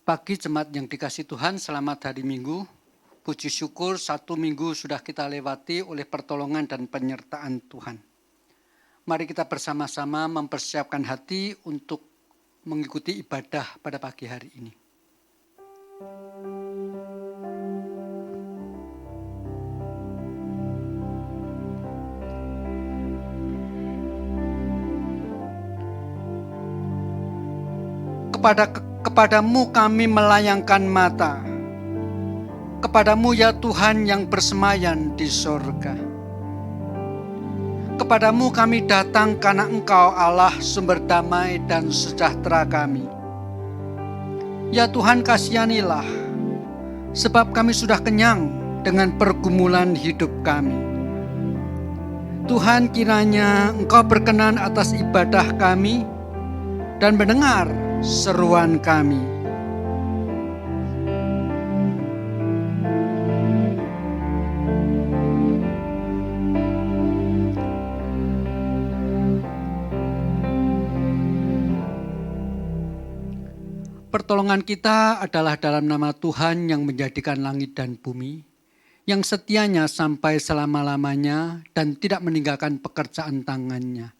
Pagi jemaat yang dikasihi Tuhan, selamat hari Minggu. Puji syukur 1 minggu sudah kita lewati oleh pertolongan dan penyertaan Tuhan. Mari kita bersama-sama mempersiapkan hati untuk mengikuti ibadah pada pagi hari ini. Kepadamu kami melayangkan mata, kepadamu ya Tuhan yang bersemayan di sorga. Kepadamu kami datang karena Engkau Allah sumber damai dan sejahtera kami. Ya Tuhan, kasihanilah, sebab kami sudah kenyang dengan pergumulan hidup kami. Tuhan, kiranya Engkau berkenan atas ibadah kami dan mendengar seruan kami. Pertolongan kita adalah dalam nama Tuhan yang menjadikan langit dan bumi, yang setianya sampai selama-lamanya dan tidak meninggalkan pekerjaan tangannya.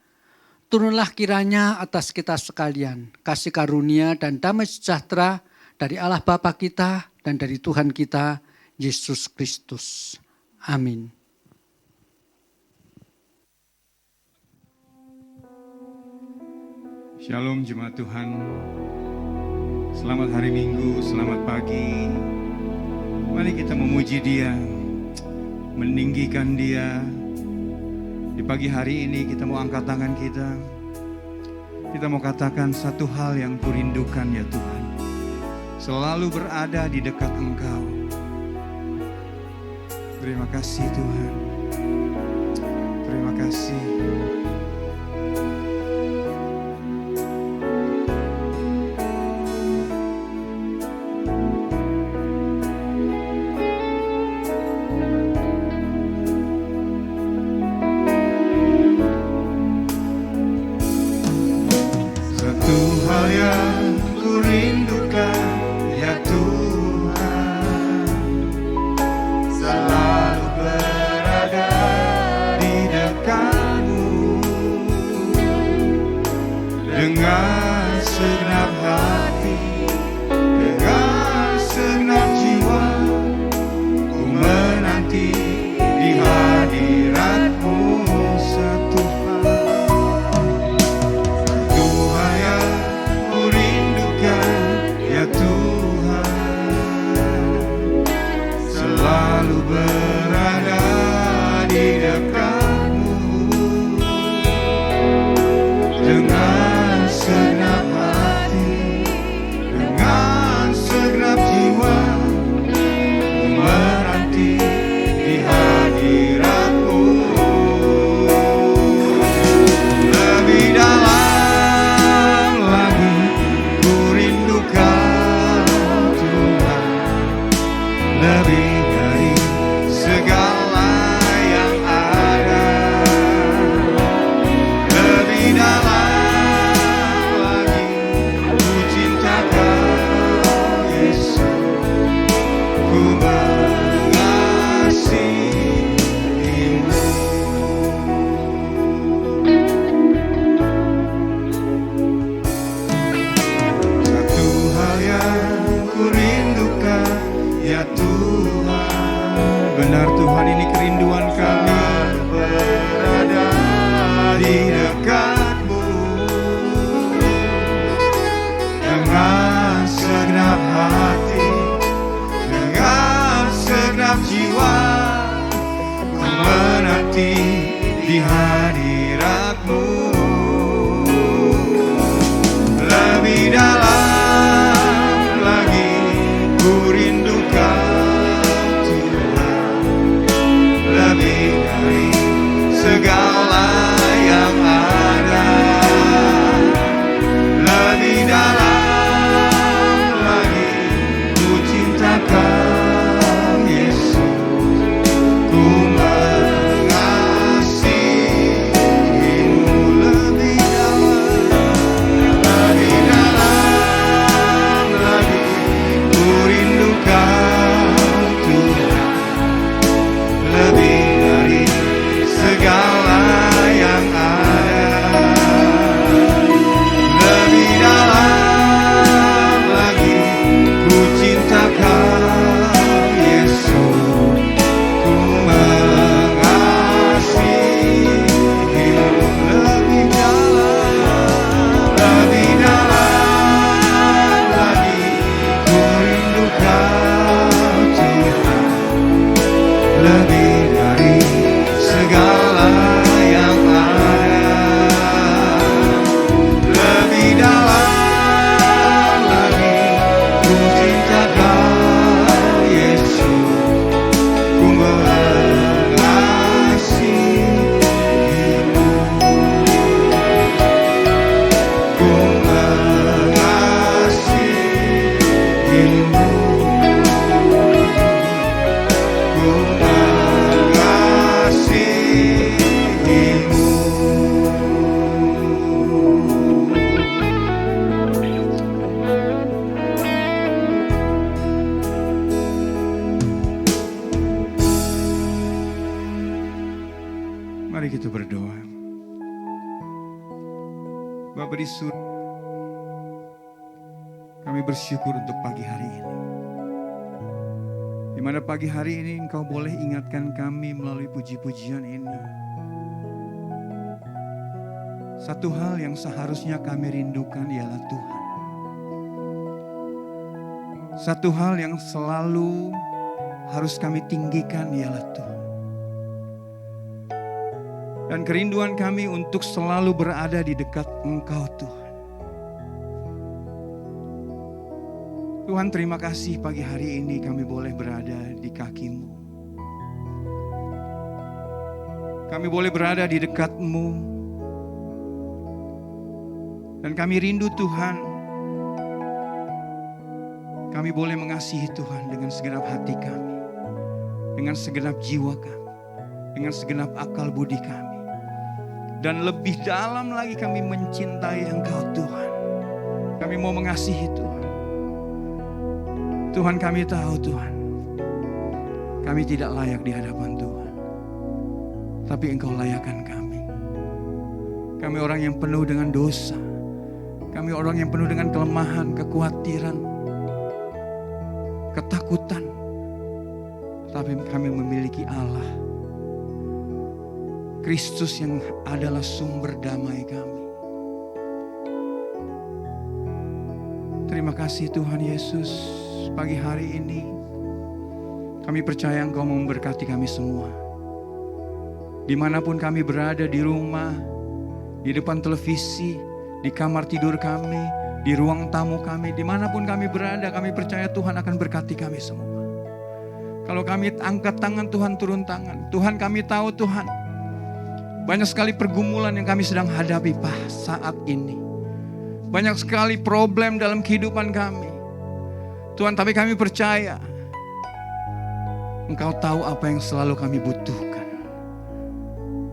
Turunlah kiranya atas kita sekalian kasih karunia dan damai sejahtera dari Allah Bapa kita dan dari Tuhan kita Yesus Kristus. Amin. Shalom jemaat Tuhan. Selamat hari Minggu, selamat pagi. Mari kita memuji Dia, meninggikan Dia. Di pagi hari ini kita mau angkat tangan kita. Kita mau katakan satu hal yang kurindukan ya Tuhan. Selalu berada di dekat Engkau. Terima kasih Tuhan. Terima kasih. Ku mengasihi lebih dari segala yang ada, lebih dalam lagi ku cinta Kau Yesus, ku mengasihimu, ku mengasihimu, ku mengasihimu. Mari kita berdoa. Bapa di surga, kami bersyukur untuk pagi hari ini. Di mana pagi hari ini Engkau boleh ingatkan kami melalui puji-pujian ini. Satu hal yang seharusnya kami rindukan ialah Tuhan. Satu hal yang selalu harus kami tinggikan ialah Tuhan. Dan kerinduan kami untuk selalu berada di dekat Engkau Tuhan. Tuhan, terima kasih pagi hari ini kami boleh berada di kaki-Mu. Kami boleh berada di dekat-Mu. Dan kami rindu Tuhan. Kami boleh mengasihi Tuhan dengan segenap hati kami. Dengan segenap jiwa kami. Dengan segenap akal budi kami. Dan lebih dalam lagi kami mencintai Engkau Tuhan. Kami mau mengasihi Tuhan. Tuhan, kami tahu Tuhan, kami tidak layak di hadapan Tuhan. Tapi Engkau layakkan kami. Kami orang yang penuh dengan dosa. Kami orang yang penuh dengan kelemahan, kekhawatiran, ketakutan. Tapi kami memiliki Allah, Kristus yang adalah sumber damai kami. Terima kasih Tuhan Yesus. Pagi hari ini kami percaya Engkau memberkati kami semua. Dimanapun kami berada, di rumah, di depan televisi, di kamar tidur kami, di ruang tamu kami, dimanapun kami berada, kami percaya Tuhan akan berkati kami semua. Kalau kami angkat tangan, Tuhan turun tangan. Tuhan, kami tahu Tuhan, banyak sekali pergumulan yang kami sedang hadapi saat ini. Banyak sekali problem dalam kehidupan kami. Tuhan, tapi kami percaya Engkau tahu apa yang selalu kami butuhkan.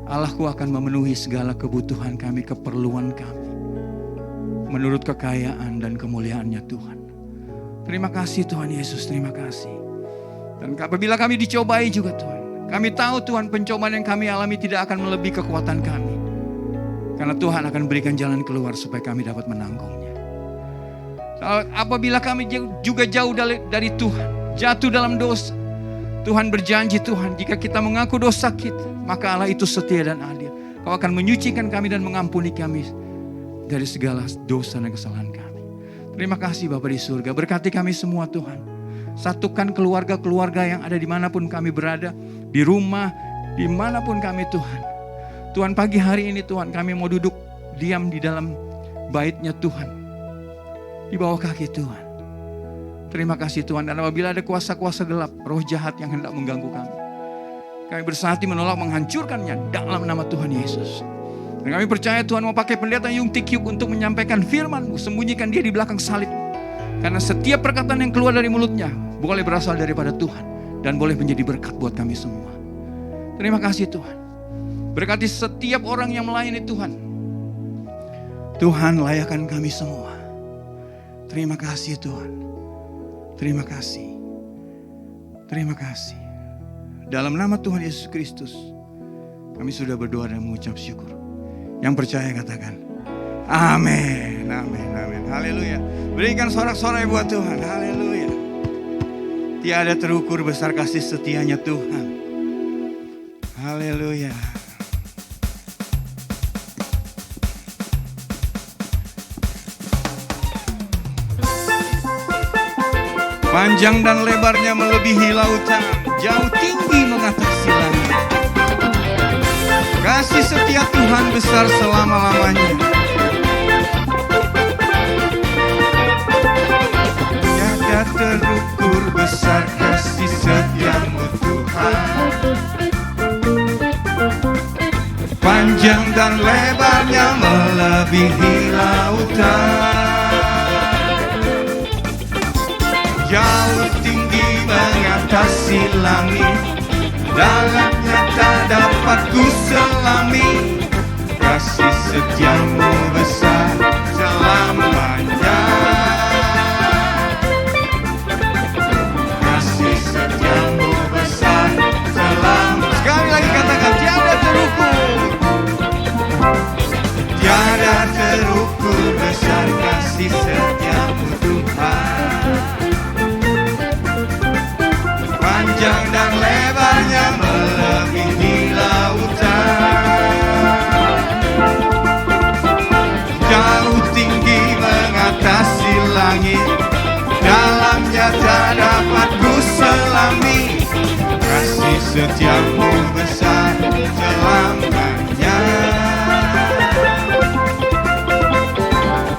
Allahku akan memenuhi segala kebutuhan kami, keperluan kami, menurut kekayaan dan kemuliaan-Nya Tuhan. Terima kasih Tuhan Yesus, terima kasih. Dan apabila kami dicobai juga Tuhan, kami tahu Tuhan pencobaan yang kami alami tidak akan melebihi kekuatan kami. Karena Tuhan akan berikan jalan keluar supaya kami dapat menanggungnya. Apabila kami juga jauh dari Tuhan, jatuh dalam dosa, Tuhan berjanji Tuhan, jika kita mengaku dosa kita, maka Allah itu setia dan adil. Kau akan menyucikan kami dan mengampuni kami dari segala dosa dan kesalahan kami. Terima kasih Bapa di surga, berkati kami semua Tuhan. Satukan keluarga-keluarga yang ada dimanapun kami berada, di rumah, dimanapun kami Tuhan. Tuhan, pagi hari ini Tuhan, kami mau duduk diam di dalam bait-Nya Tuhan, di bawah kaki Tuhan. Terima kasih Tuhan. Dan apabila ada kuasa-kuasa gelap, roh jahat yang hendak mengganggu kami bersehati menolak menghancurkannya dalam nama Tuhan Yesus. Dan kami percaya Tuhan mau pakai pendeta Yung Tik Hyuk untuk menyampaikan firman-Mu. Sembunyikan dia di belakang salib. Karena setiap perkataan yang keluar dari mulutnya boleh berasal daripada Tuhan. Dan boleh menjadi berkat buat kami semua. Terima kasih Tuhan. Berkati setiap orang yang melayani Tuhan. Tuhan, layakkan kami semua. Terima kasih Tuhan. Terima kasih. Terima kasih. Dalam nama Tuhan Yesus Kristus, kami sudah berdoa dan mengucap syukur. Yang percaya katakan, amin, amin, amin. Haleluya. Berikan sorak-sorai buat Tuhan. Haleluya. Tiada terukur besar kasih setianya Tuhan. Haleluya. Panjang dan lebarnya melebihi lautan, jauh tinggi mengatasi langit. Kasih setia Tuhan besar selama-lamanya. Tiada terukur besar kasih setiamu Tuhan. Panjang dan lebarnya melebihi lautan. Jauh tinggi mengatasi langit, dalamnya tak dapat ku selami. Kasih setiamu besar selamanya. Kasih setiamu besar selamanya. Sekali lagi katakan, tiada terukur. Tiada terukur besar kasih setiamu Tuhan. Panjang dan lebarnya melebihi lautan. Jauh tinggi mengatasi langit, dalamnya tak dapat ku selami. Kasih setiamu besar selamanya.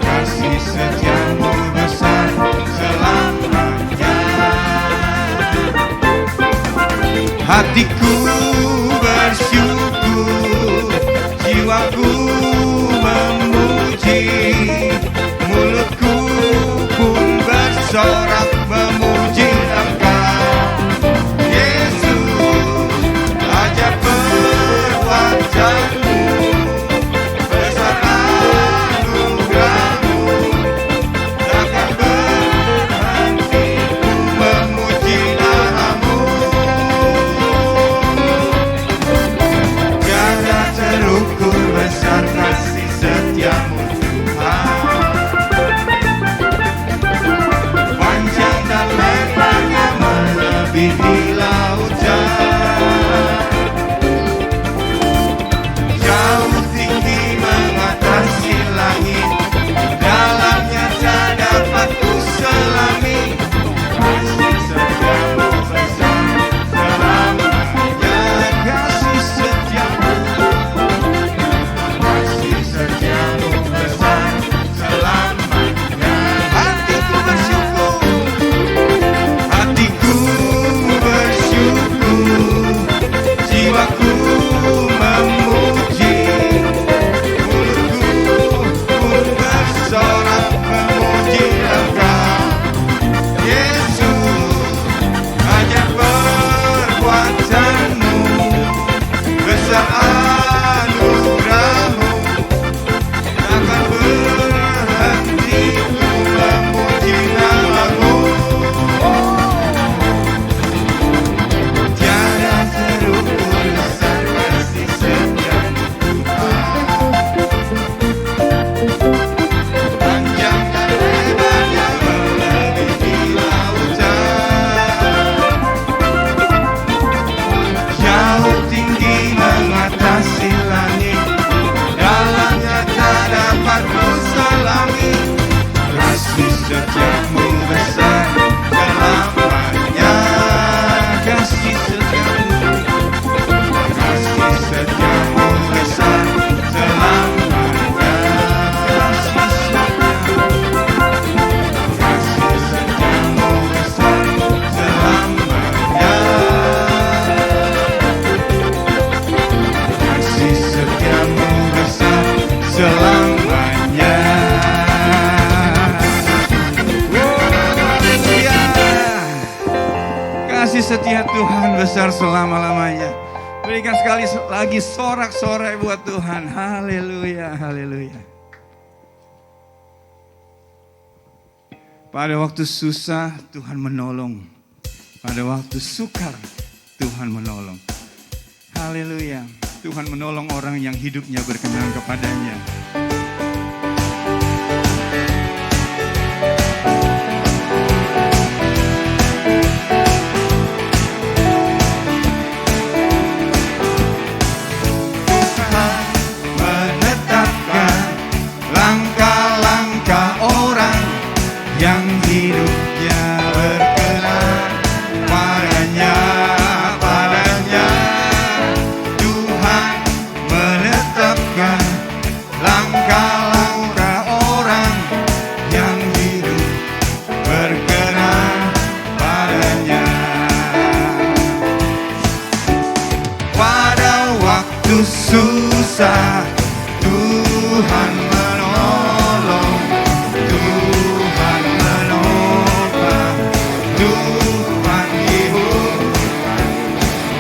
Kasih setiamu besar selamanya. Hatiku bersyukur, jiwaku memuji, mulutku pun bersorak memuji Engkau. Yesus, ajaib perbuatanmu, besar anugerahmu, takkan berhenti ku memuji namamu. Tiada terukur besar kasih setiamu Tuhan. Panjang dan lebarnya melebihi lautan. Jauh tinggi mengatasi langit, dalamnya tak dapat ku selami. Kasih setiamu besar selamanya. Kasih setiamu, kasih setiamu besar selamanya. Hatiku bersyukur, hatiku bersyukur, jiwaku memuji, mulutku pun bersorak memuji Engkau. Yesus, ajaib perbuatanmu, besar anugerahmu, takkan berhenti ku memuji namamu. Tiada terukur besar kasih setiamu Tuhan. Panjang dan lebarnya melebihi lautan. Jauh tinggi mengatasi langit, dalamnya tak dapat ku selami. Kasih setiamu besar selamanya. Kasih setiamu, kasih setiamu besar selamanya. Kasih setiamu, kasih setiamu besar selamanya. Kasih setiamu besar selamanya. Haleluya. Kasih setia Tuhan besar selama-lamanya. Berikan sekali lagi sorak-sorai buat Tuhan. Haleluya, haleluya. Pada waktu susah Tuhan menolong. Pada waktu sukar Tuhan menolong. Haleluya. Tuhan menolong orang yang hidupnya berkenan kepadanya. Menetapkan langkah-langkah orang yang hidupnya berkenan. waktu susah, Tuhan menolong, Tuhan menopang, Tuhan hibur.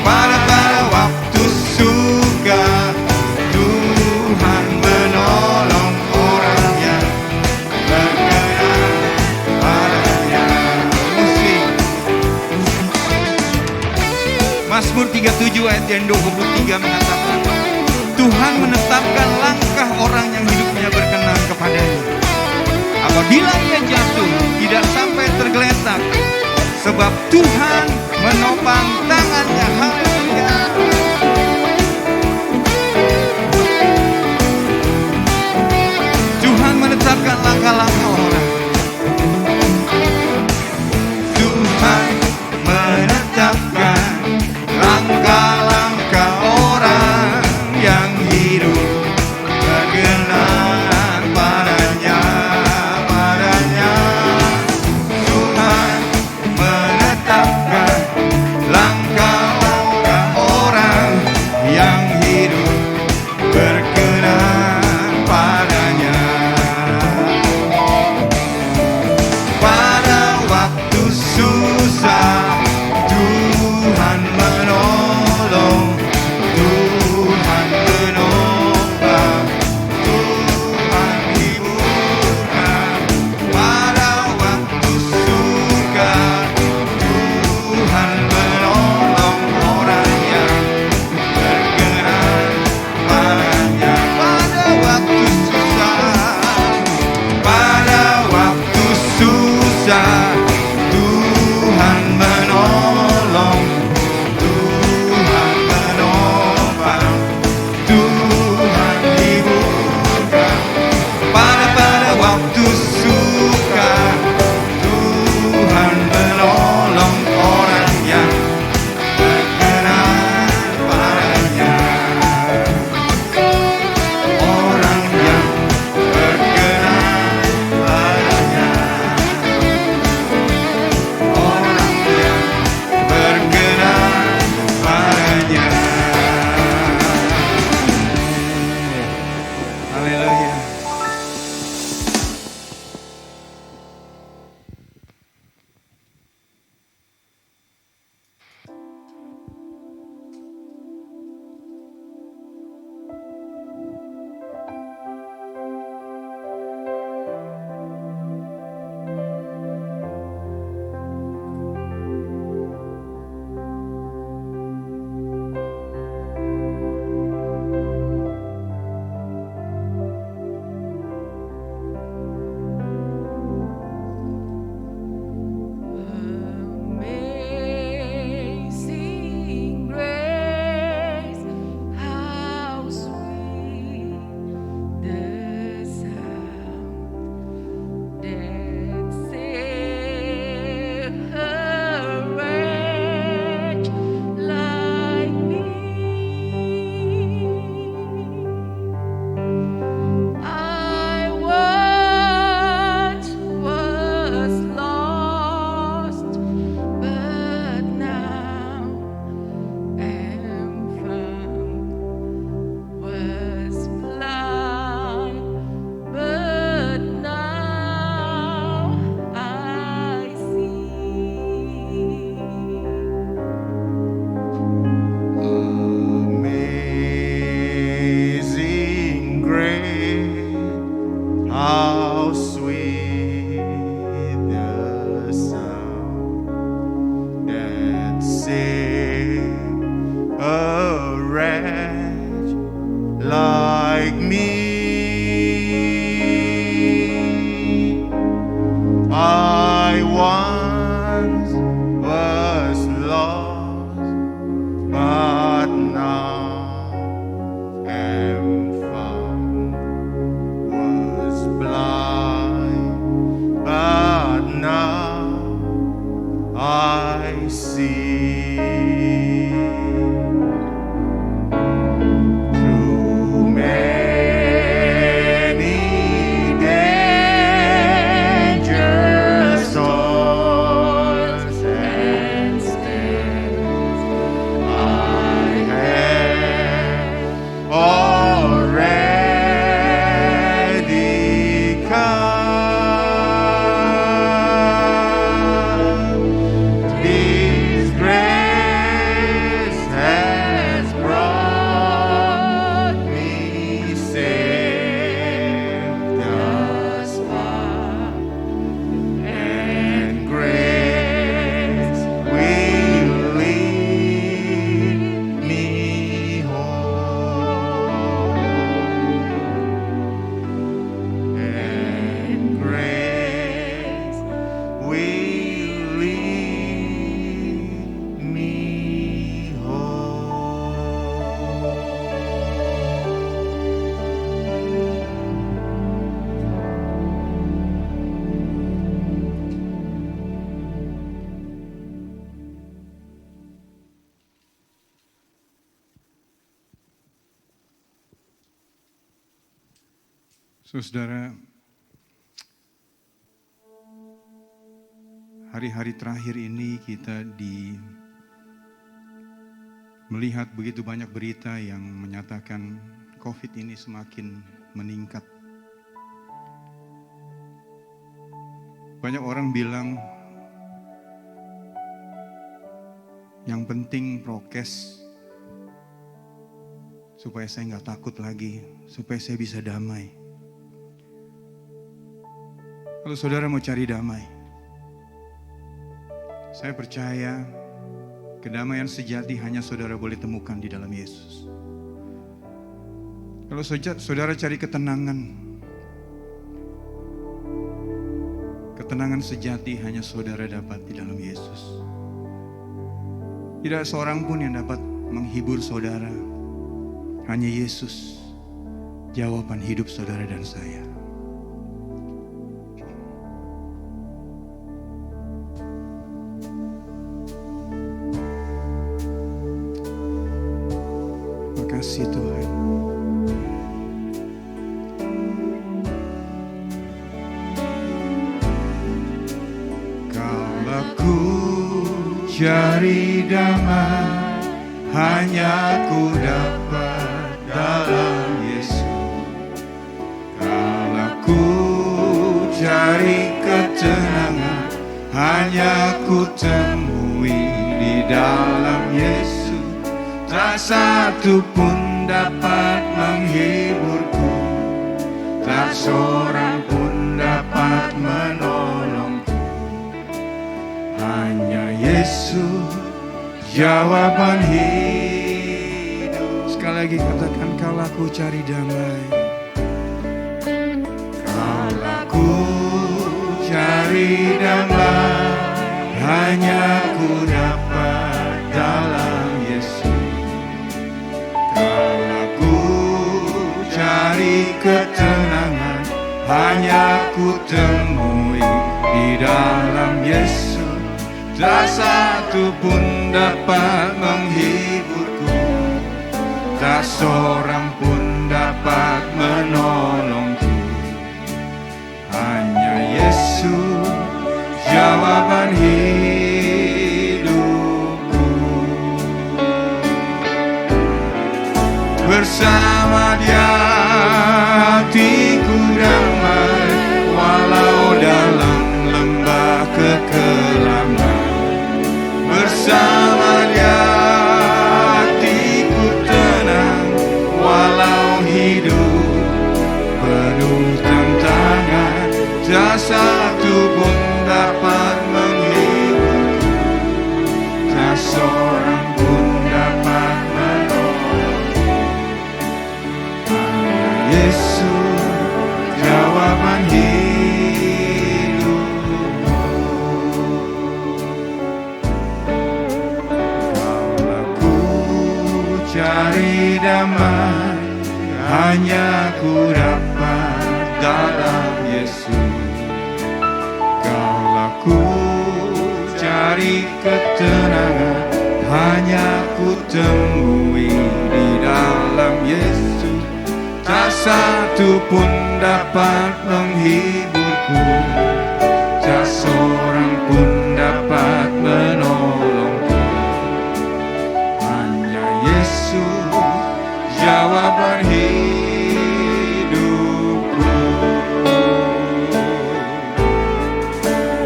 Pada waktu suka, Tuhan menolong orang yang berkenan padanya. Musik. Mazmur 37 ayat yang 23 mengatakan, Tuhan menetapkan langkah orang yang hidupnya berkenan kepadanya. Apabila ia jatuh, tidak sampai tergeletak, sebab Tuhan menopang tangannya. Haleluya. Tuhan menetapkan langkah-langkah orang. Tuhan menetapkan langkah-langkah orang yang hidup berkenan padanya, padanya. Tuhan menetapkan Saudara, hari-hari terakhir ini kita melihat begitu banyak berita yang menyatakan COVID ini semakin meningkat. Banyak orang bilang yang penting prokes supaya saya nggak takut lagi, supaya saya bisa damai. Kalau saudara mau cari damai, saya percaya kedamaian sejati hanya saudara boleh temukan di dalam Yesus. Kalau saudara cari ketenangan sejati hanya saudara dapat di dalam Yesus. Tidak seorang pun yang dapat menghibur saudara, hanya Yesus, jawaban hidup saudara dan saya. Kasih Tuhan. Kalau ku cari damai, hanya ku dapat dalam Yesus. Kalau ku cari ketenangan, hanya ku temui di dalam Yesus. Tak satu pun dapat menghiburku, tak seorang pun dapat menolongku. Hanya Yesus, jawaban hidup. Sekali lagi katakan, kalau aku cari damai, kalau aku cari damai, hanya ku dapat dalam Yesus. Cari ketenangan, hanya ku temui di dalam Yesus. Tak satu pun dapat menghiburku, tak seorang pun dapat menolongku. Hanya Yesus, jawaban hidupku. Bersama Dia hatiku damai, walau dalam lembah kekelaman. Bersama Dia hatiku tenang, walau hidup penuh tantangan. Tak satu pun dapat menghiburku, tak seorang pun dapat menolongku. Yesus, jawaban hidupku. Kalau ku cari damai, hanya ku dapat dalam Yesus. Kalau ku cari ketenangan, hanya ku temui di dalam Yesus. Tak satu pun dapat menghiburku, tak seorang pun dapat menolongku. Hanya Yesus, jawaban hidupku.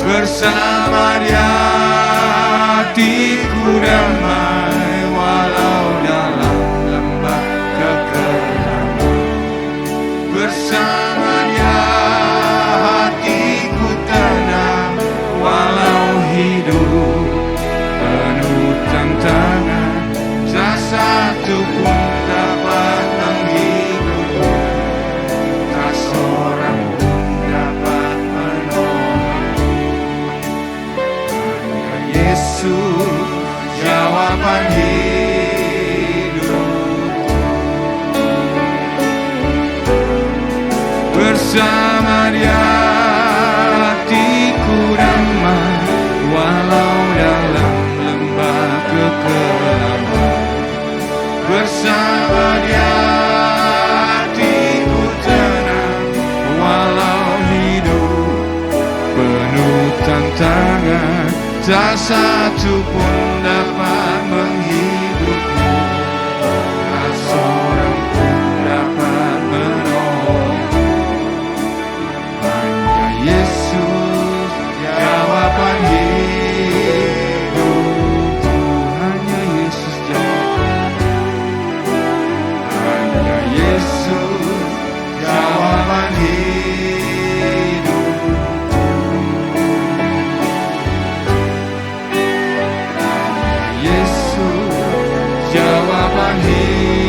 Bersama Dia hatiku damai, walau dalam lembah kekelaman. Bersama Dia hatiku tenang, walau hidup penuh tantangan. Tak satu pun dapat menghiburku, tak seorang pun dapat menolongku. Hanya Yesus, jawaban hidupku. Bersama Dia hatiku damai, walau dalam lembah kekelaman. Bersama Dia hatiku tenang, tangan, tak satu pun dapat menghiburku, tak seorang pun dapat menolongku. Hanya Yesus jawaban hidupku, hanya Yesus hanya Yesus jawaban hidupku. Yesus jawaban hidupku.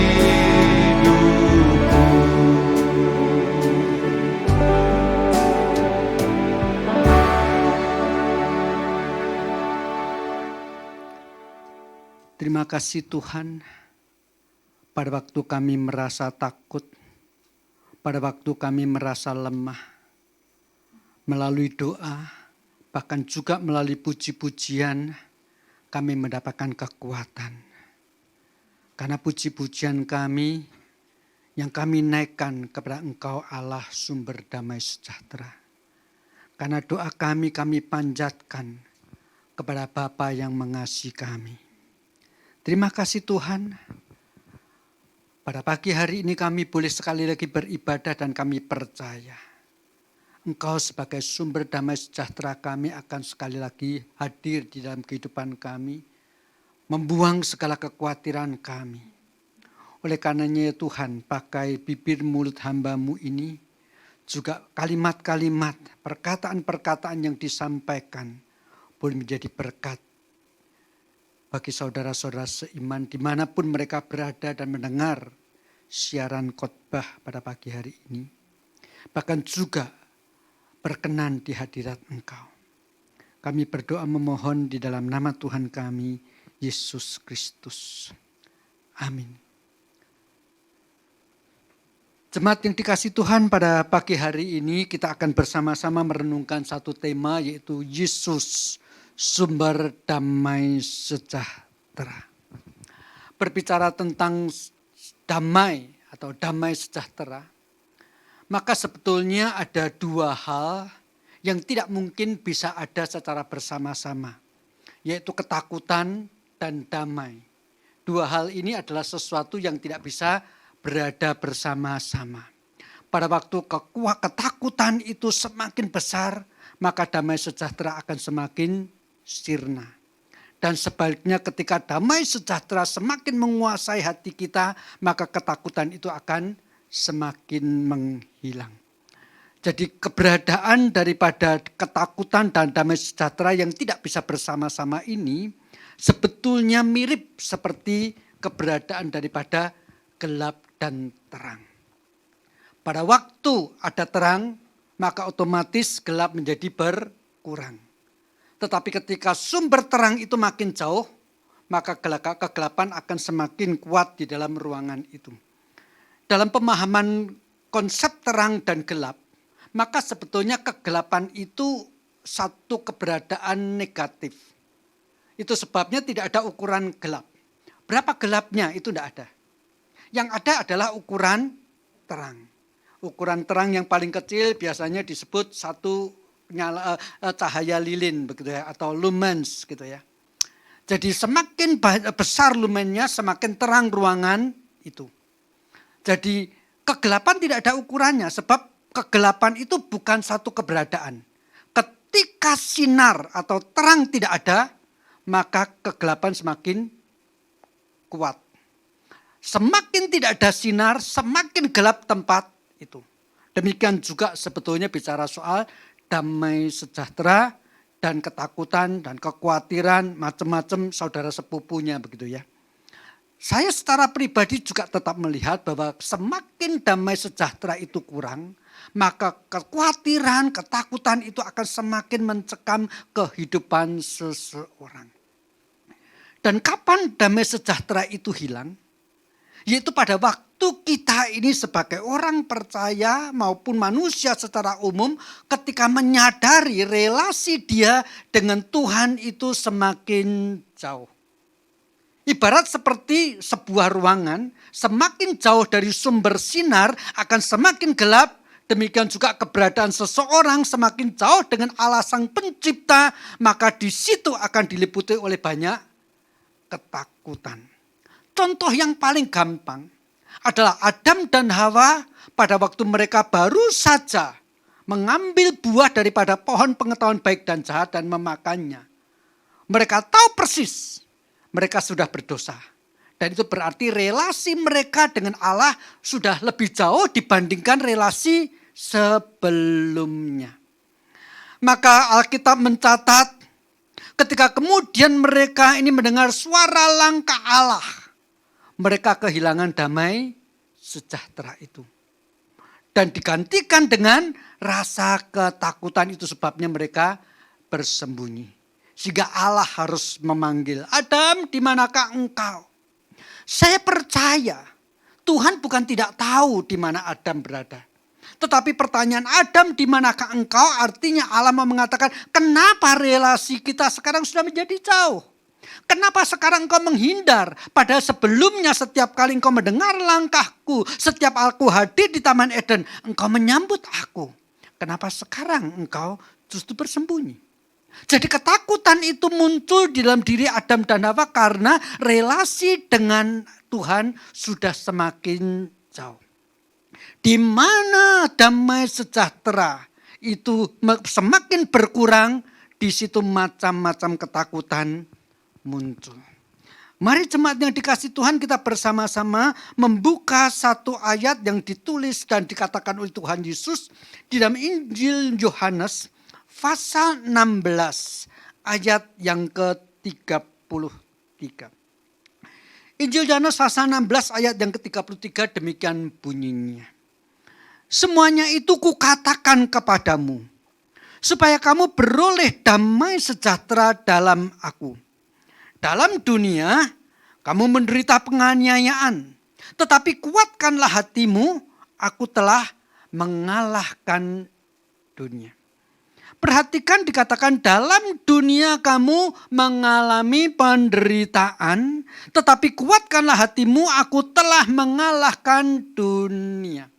Terima kasih Tuhan, pada waktu kami merasa takut, pada waktu kami merasa lemah, melalui doa, bahkan juga melalui puji-pujian, kami mendapatkan kekuatan. Karena puji-pujian kami yang kami naikkan kepada Engkau Allah sumber damai sejahtera. Karena doa kami panjatkan kepada Bapa yang mengasihi kami. Terima kasih Tuhan. Pada pagi hari ini kami boleh sekali lagi beribadah dan kami percaya Engkau sebagai sumber damai sejahtera kami akan sekali lagi hadir di dalam kehidupan kami, membuang segala kekhawatiran kami. Oleh karenanya ya Tuhan, pakai bibir mulut hamba-Mu ini, juga kalimat-kalimat, perkataan-perkataan yang disampaikan boleh menjadi berkat bagi saudara-saudara seiman dimanapun mereka berada dan mendengar siaran khotbah pada pagi hari ini. Bahkan juga berkenan di hadirat Engkau. Kami berdoa memohon di dalam nama Tuhan kami, Yesus Kristus. Amin. Jemaat yang dikasihi Tuhan, pada pagi hari ini kita akan bersama-sama merenungkan satu tema, yaitu Yesus, sumber damai sejahtera. Berbicara tentang damai atau damai sejahtera, maka sebetulnya ada dua hal yang tidak mungkin bisa ada secara bersama-sama, yaitu ketakutan dan damai. Dua hal ini adalah sesuatu yang tidak bisa berada bersama-sama. Pada waktu ketakutan itu semakin besar, maka damai sejahtera akan semakin sirna. Dan sebaliknya ketika damai sejahtera semakin menguasai hati kita, maka ketakutan itu akan semakin menghilang. Jadi keberadaan daripada ketakutan dan damai sejahtera yang tidak bisa bersama-sama ini sebetulnya mirip seperti keberadaan daripada gelap dan terang. Pada waktu ada terang, maka otomatis gelap menjadi berkurang. Tetapi ketika sumber terang itu makin jauh, maka kegelapan akan semakin kuat di dalam ruangan itu. Dalam pemahaman konsep terang dan gelap, maka sebetulnya kegelapan itu satu keberadaan negatif. Itu sebabnya tidak ada ukuran gelap. Berapa gelapnya itu tidak ada. Yang ada adalah ukuran terang. Ukuran terang yang paling kecil biasanya disebut satu cahaya lilin begitu ya, atau lumens gitu ya. Jadi semakin besar lumennya, semakin terang ruangan itu. Jadi kegelapan tidak ada ukurannya, sebab kegelapan itu bukan satu keberadaan. Ketika sinar atau terang tidak ada, maka kegelapan semakin kuat. Semakin tidak ada sinar, semakin gelap tempat itu. Demikian juga sebetulnya bicara soal damai sejahtera dan ketakutan dan kekhawatiran macam-macam saudara sepupunya begitu ya. Saya secara pribadi juga tetap melihat bahwa semakin damai sejahtera itu kurang, maka kekhawatiran, ketakutan itu akan semakin mencekam kehidupan seseorang. Dan kapan damai sejahtera itu hilang? Yaitu pada waktu kita ini sebagai orang percaya maupun manusia secara umum ketika menyadari relasi dia dengan Tuhan itu semakin jauh. Ibarat seperti sebuah ruangan, semakin jauh dari sumber sinar akan semakin gelap Demikian juga keberadaan seseorang semakin jauh dengan Allah Sang Pencipta, maka di situ akan diliputi oleh banyak ketakutan. Contoh yang paling gampang adalah Adam dan Hawa pada waktu mereka baru saja mengambil buah daripada pohon pengetahuan baik dan jahat dan memakannya. Mereka tahu persis mereka sudah berdosa. Dan itu berarti relasi mereka dengan Allah sudah lebih jauh dibandingkan relasi sebelumnya. Maka Alkitab mencatat ketika kemudian mereka ini mendengar suara langkah Allah, mereka kehilangan damai sejahtera itu. Dan digantikan dengan rasa ketakutan, itu sebabnya mereka bersembunyi. Sehingga Allah harus memanggil, Adam, di manakah engkau? Saya percaya Tuhan bukan tidak tahu di mana Adam berada. Tetapi pertanyaan Adam, di manakah engkau? Artinya Allah mau mengatakan, kenapa relasi kita sekarang sudah menjadi jauh? Kenapa sekarang engkau menghindar? Padahal sebelumnya setiap kali engkau mendengar langkahku, setiap aku hadir di Taman Eden, engkau menyambut aku. Kenapa sekarang engkau justru bersembunyi? Jadi ketakutan itu muncul di dalam diri Adam dan Hawa karena relasi dengan Tuhan sudah semakin jauh. Di mana damai sejahtera itu semakin berkurang, di situ macam-macam ketakutan muncul. Mari jemaat yang dikasihi Tuhan, kita bersama-sama membuka satu ayat yang ditulis dan dikatakan oleh Tuhan Yesus di dalam Injil Yohanes pasal 16 ayat yang ke-33. Injil Yohanes pasal 16 ayat yang ke-33 demikian bunyinya. Semuanya itu kukatakan kepadamu, supaya kamu beroleh damai sejahtera dalam aku. Dalam dunia kamu menderita penganiayaan, tetapi kuatkanlah hatimu, aku telah mengalahkan dunia. Perhatikan dikatakan dalam dunia kamu mengalami penderitaan, tetapi kuatkanlah hatimu, aku telah mengalahkan dunia.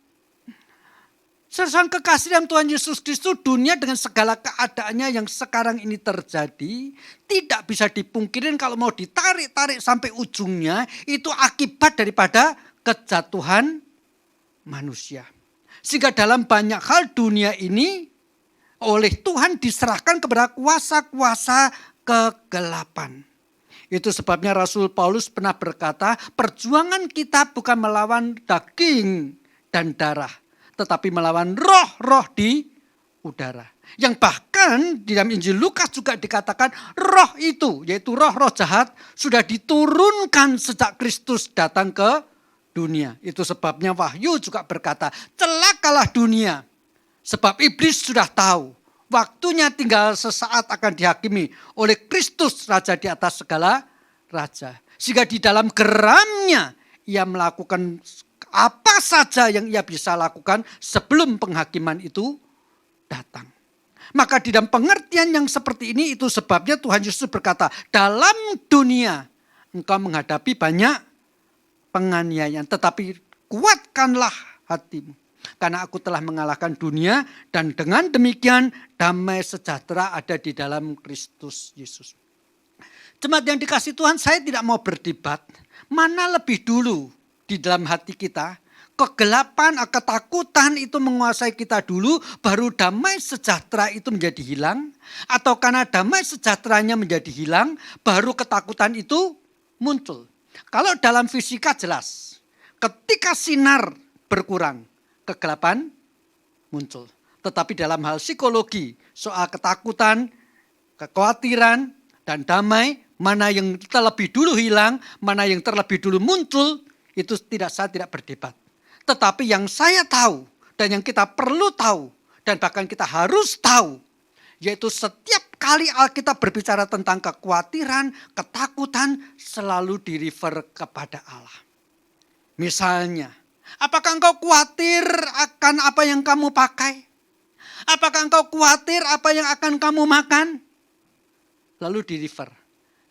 Saudara kekasih dalam Tuhan Yesus Kristus, dunia dengan segala keadaannya yang sekarang ini terjadi, tidak bisa dipungkirin kalau mau ditarik-tarik sampai ujungnya, itu akibat daripada kejatuhan manusia. Sehingga dalam banyak hal dunia ini oleh Tuhan diserahkan kepada kuasa-kuasa kegelapan. Itu sebabnya Rasul Paulus pernah berkata, perjuangan kita bukan melawan daging dan darah, tetapi melawan roh-roh di udara. Yang bahkan di dalam Injil Lukas juga dikatakan roh itu, yaitu roh-roh jahat, sudah diturunkan sejak Kristus datang ke dunia. Itu sebabnya Wahyu juga berkata, celakalah dunia. Sebab iblis sudah tahu, waktunya tinggal sesaat akan dihakimi oleh Kristus, Raja di atas segala raja. Sehingga di dalam geramnya ia melakukan apa saja yang ia bisa lakukan sebelum penghakiman itu datang. Maka di dalam pengertian yang seperti ini, itu sebabnya Tuhan Yesus berkata, dalam dunia engkau menghadapi banyak penganiayaan, tetapi kuatkanlah hatimu. Karena aku telah mengalahkan dunia, dan dengan demikian damai sejahtera ada di dalam Kristus Yesus. Jemaat yang dikasihi Tuhan, saya tidak mau berdebat mana lebih dulu di dalam hati kita. Kegelapan, ketakutan itu menguasai kita dulu, baru damai sejahtera itu menjadi hilang. Atau karena damai sejahteranya menjadi hilang, baru ketakutan itu muncul. Kalau dalam fisika jelas, ketika sinar berkurang, kegelapan muncul. Tetapi dalam hal psikologi, soal ketakutan, kekhawatiran, dan damai, mana yang terlebih dulu hilang, mana yang terlebih dulu muncul, itu saya tidak berdebat. Tetapi yang saya tahu, dan yang kita perlu tahu, dan bahkan kita harus tahu, yaitu setiap kali Alkitab berbicara tentang kekhawatiran, ketakutan, selalu di-refer kepada Allah. Misalnya, apakah engkau khawatir akan apa yang kamu pakai? Apakah engkau khawatir apa yang akan kamu makan? Lalu di-refer,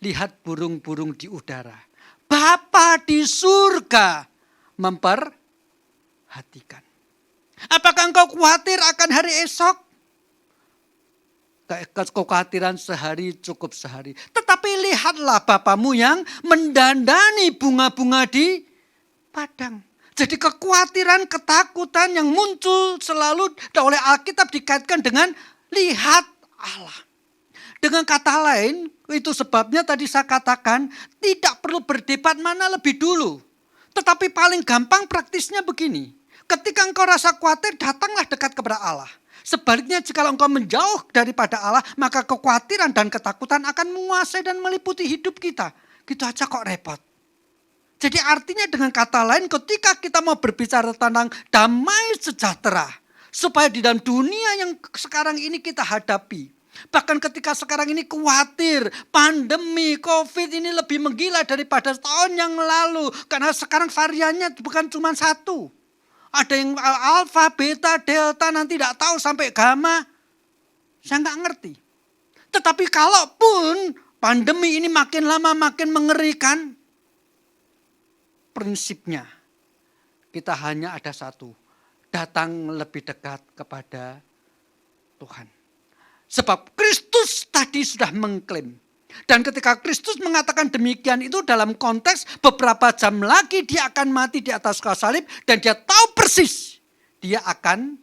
lihat burung-burung di udara. Bapa di surga memperhatikan. Apakah engkau khawatir akan hari esok? Kekhawatiran sehari cukup sehari. Tetapi lihatlah Bapamu yang mendandani bunga-bunga di padang. Jadi kekhawatiran, ketakutan yang muncul selalu oleh Alkitab dikaitkan dengan lihat Allah. Dengan kata lain, itu sebabnya tadi saya katakan tidak perlu berdebat mana lebih dulu. Tetapi paling gampang praktisnya begini. Ketika engkau rasa khawatir, datanglah dekat kepada Allah. Sebaliknya jika engkau menjauh daripada Allah, maka kekhawatiran dan ketakutan akan menguasai dan meliputi hidup kita. Gitu aja kok repot. Jadi artinya dengan kata lain ketika kita mau berbicara tentang damai sejahtera. Supaya di dalam dunia yang sekarang ini kita hadapi. Bahkan ketika sekarang ini khawatir pandemi COVID ini lebih menggila daripada tahun yang lalu. Karena sekarang variannya bukan cuma satu. Ada yang alfa, beta, delta, nanti tidak tahu sampai gamma. Saya nggak ngerti. Tetapi kalaupun pandemi ini makin lama makin mengerikan. Prinsipnya kita hanya ada satu. Datang lebih dekat kepada Tuhan. Sebab Kristus tadi sudah mengklaim. Dan ketika Kristus mengatakan demikian itu dalam konteks beberapa jam lagi dia akan mati di atas kayu salib. Dan dia tahu persis dia akan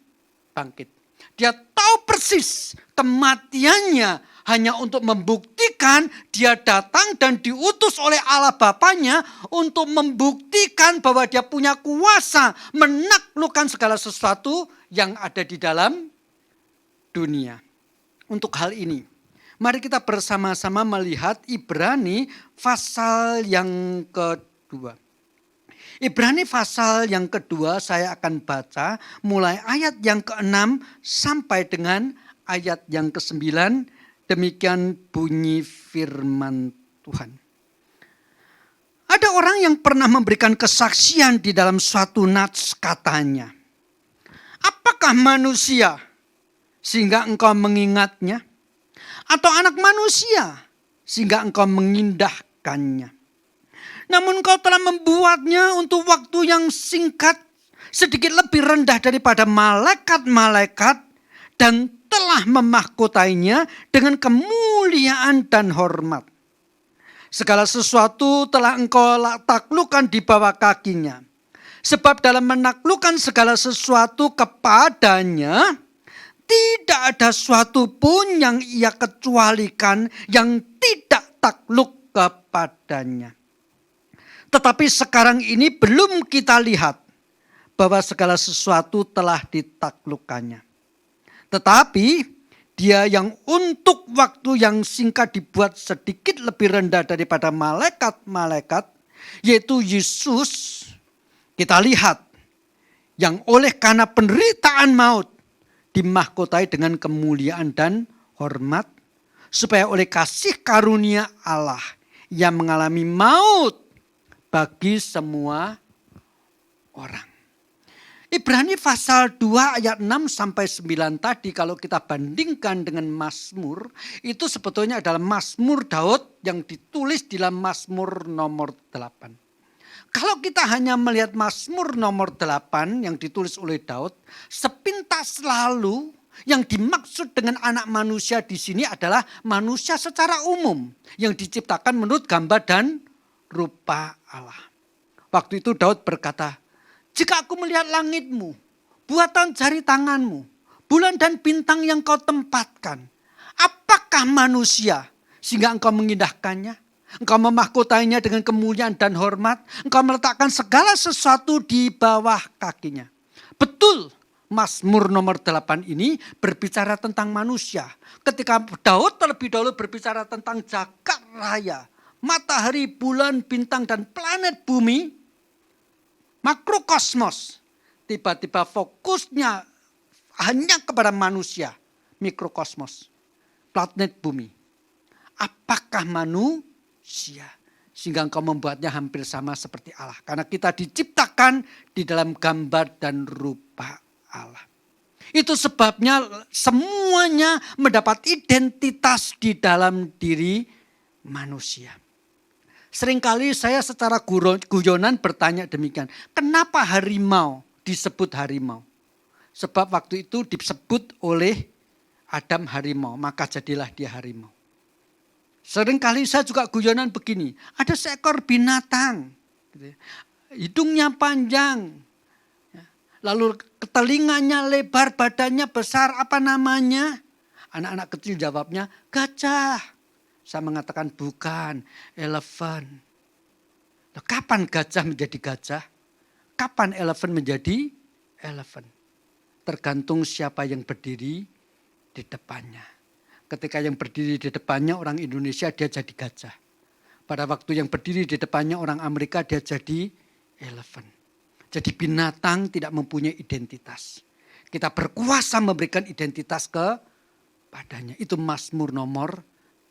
bangkit. Dia tahu persis kematiannya hanya untuk membuktikan dia datang dan diutus oleh Allah Bapanya untuk membuktikan bahwa dia punya kuasa menaklukkan segala sesuatu yang ada di dalam dunia. Untuk hal ini, mari kita bersama-sama melihat Ibrani pasal yang kedua. Ibrani pasal yang kedua saya akan baca mulai ayat yang ke-6 sampai dengan ayat yang ke-9. Demikian bunyi firman Tuhan. Ada orang yang pernah memberikan kesaksian di dalam suatu nats katanya. Apakah manusia sehingga engkau mengingatnya? Atau anak manusia sehingga engkau mengindahkannya? Namun engkau telah membuatnya untuk waktu yang singkat, sedikit lebih rendah daripada malaikat-malaikat, dan telah memahkotainya dengan kemuliaan dan hormat. Segala sesuatu telah engkau taklukkan di bawah kakinya. Sebab dalam menaklukkan segala sesuatu kepadanya, tidak ada suatu pun yang ia kecualikan yang tidak takluk kepadanya. Tetapi sekarang ini belum kita lihat bahwa segala sesuatu telah ditaklukkannya. Tetapi dia yang untuk waktu yang singkat dibuat sedikit lebih rendah daripada malaikat-malaikat, yaitu Yesus, kita lihat yang oleh karena penderitaan maut dimahkotai dengan kemuliaan dan hormat, supaya oleh kasih karunia Allah yang mengalami maut bagi semua orang. Ibrani pasal 2 ayat 6 sampai 9 tadi kalau kita bandingkan dengan Mazmur, itu sebetulnya adalah Mazmur Daud yang ditulis di dalam Mazmur nomor 8. Kalau kita hanya melihat Mazmur nomor 8 yang ditulis oleh Daud, sepintas lalu yang dimaksud dengan anak manusia di sini adalah manusia secara umum yang diciptakan menurut gambar dan rupa Allah. Waktu itu Daud berkata, jika aku melihat langitmu, buatan jari tanganmu, bulan dan bintang yang kau tempatkan, apakah manusia sehingga engkau mengindahkannya? Engkau memahkotainya dengan kemuliaan dan hormat. Engkau meletakkan segala sesuatu di bawah kakinya. Betul, Mazmur nomor 8 ini berbicara tentang manusia. Ketika Daud terlebih dahulu berbicara tentang jagat raya, matahari, bulan, bintang, dan planet bumi, makrokosmos. Tiba-tiba fokusnya hanya kepada manusia, mikrokosmos, planet bumi. Apakah manusia? Sehingga engkau membuatnya hampir sama seperti Allah. Karena kita diciptakan di dalam gambar dan rupa Allah. Itu sebabnya semuanya mendapat identitas di dalam diri manusia. Seringkali saya secara guyonan bertanya demikian. Kenapa harimau disebut harimau? Sebab waktu itu disebut oleh Adam harimau, maka jadilah dia harimau. Seringkali saya juga guyonan begini, ada seekor binatang, hidungnya panjang, lalu telinganya lebar, badannya besar, apa namanya? Anak-anak kecil jawabnya, gajah. Saya mengatakan bukan, elephant. Kapan gajah menjadi gajah? Kapan elephant menjadi elephant? Tergantung siapa yang berdiri di depannya. Ketika yang berdiri di depannya orang Indonesia, dia jadi gajah. Pada waktu yang berdiri di depannya orang Amerika, dia jadi elephant. Jadi binatang tidak mempunyai identitas. Kita berkuasa memberikan identitas kepadanya. Itu Mazmur nomor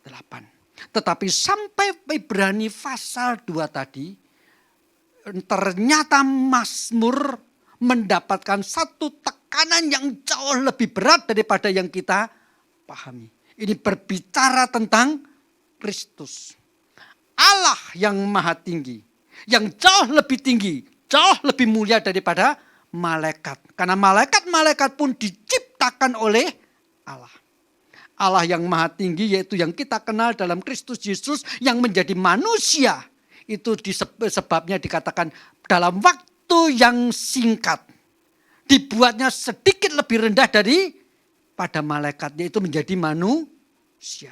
8. Tetapi sampai Ibrani pasal 2 tadi, ternyata Mazmur mendapatkan satu tekanan yang jauh lebih berat daripada yang kita pahami. Ini berbicara tentang Kristus. Allah yang maha tinggi, yang jauh lebih tinggi, jauh lebih mulia daripada malaikat. Karena malaikat-malaikat pun diciptakan oleh Allah. Allah yang maha tinggi yaitu yang kita kenal dalam Kristus Yesus yang menjadi manusia. Itu sebabnya dikatakan dalam waktu yang singkat. Dibuatnya sedikit lebih rendah daripada malaikat, yaitu menjadi manusia.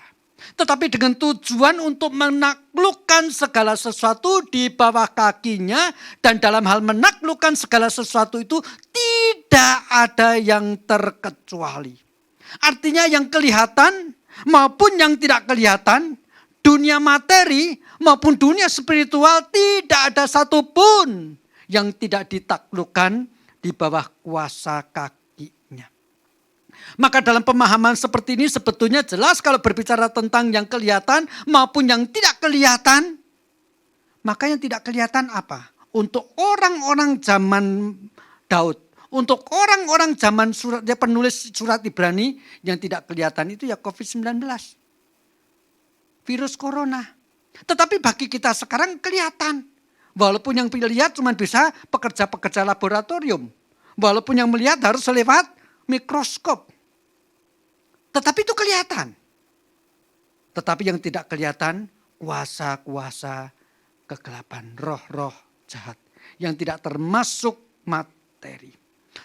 Tetapi dengan tujuan untuk menaklukkan segala sesuatu di bawah kakinya. Dan dalam hal menaklukkan segala sesuatu itu tidak ada yang terkecuali. Artinya yang kelihatan maupun yang tidak kelihatan, dunia materi maupun dunia spiritual, tidak ada satupun yang tidak ditaklukkan di bawah kuasa kakinya. Maka dalam pemahaman seperti ini sebetulnya jelas kalau berbicara tentang yang kelihatan maupun yang tidak kelihatan. Maka yang tidak kelihatan apa? Untuk orang-orang zaman Daud. Untuk orang-orang zaman penulis surat Ibrani yang tidak kelihatan itu ya COVID-19. Virus corona. Tetapi bagi kita sekarang kelihatan. Walaupun yang dilihat cuma bisa pekerja-pekerja laboratorium. Walaupun yang melihat harus lewat mikroskop. Tetapi itu kelihatan. Tetapi yang tidak kelihatan kuasa-kuasa kegelapan. Roh-roh jahat. Yang tidak termasuk materi.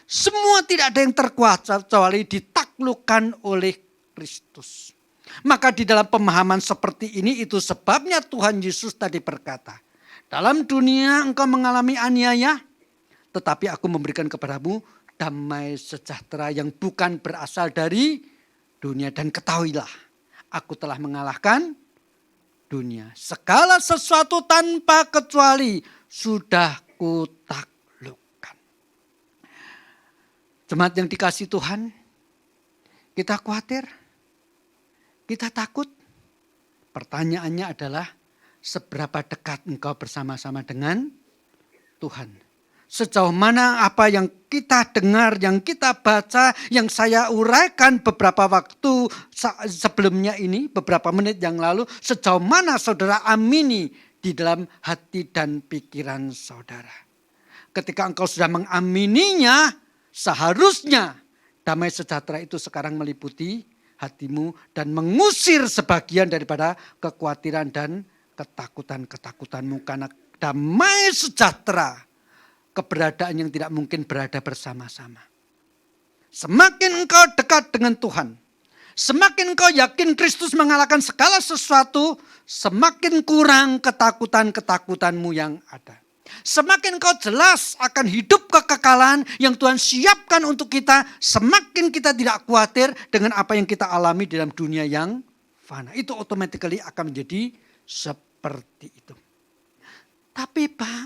Semua tidak ada yang terkuasa kecuali ditaklukkan oleh Kristus. Maka di dalam pemahaman seperti ini itu sebabnya Tuhan Yesus tadi berkata. Dalam dunia engkau mengalami aniaya, tetapi aku memberikan kepadamu damai sejahtera yang bukan berasal dari dunia. Dan ketahuilah, aku telah mengalahkan dunia. Segala sesuatu tanpa kecuali sudah kutaklukkan. Jemaat yang dikasihi Tuhan, kita khawatir, kita takut. Pertanyaannya adalah, seberapa dekat engkau bersama-sama dengan Tuhan? Sejauh mana apa yang kita dengar, yang kita baca, yang saya uraikan beberapa waktu sebelumnya ini, beberapa menit yang lalu, sejauh mana saudara amini di dalam hati dan pikiran saudara? Ketika engkau sudah mengamininya, seharusnya damai sejahtera itu sekarang meliputi hatimu dan mengusir sebagian daripada kekhawatiran dan ketakutan-ketakutanmu, karena damai sejahtera keberadaan yang tidak mungkin berada bersama-sama. Semakin engkau dekat dengan Tuhan, semakin engkau yakin Kristus mengalahkan segala sesuatu, semakin kurang ketakutan-ketakutanmu yang ada. Semakin engkau jelas akan hidup kekekalan yang Tuhan siapkan untuk kita, semakin kita tidak khawatir dengan apa yang kita alami dalam dunia yang fana. Itu automatically akan menjadi seperti itu. Tapi Pak,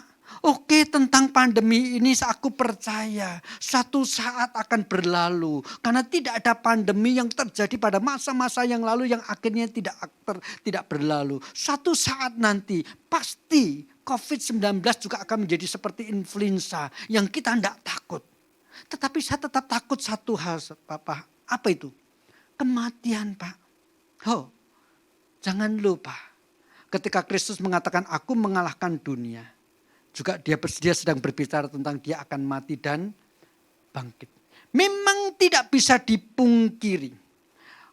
oke, tentang pandemi ini aku percaya suatu saat akan berlalu. Karena tidak ada pandemi yang terjadi pada masa-masa yang lalu yang akhirnya tidak berlalu. Suatu saat nanti pasti COVID-19 juga akan menjadi seperti influenza yang kita tidak takut. Tetapi saya tetap takut satu hal, Pak. Apa itu? Kematian, Pak. Jangan lupa. Ketika Kristus mengatakan aku mengalahkan dunia. Juga dia sedang berbicara tentang dia akan mati dan bangkit. memang tidak bisa dipungkiri.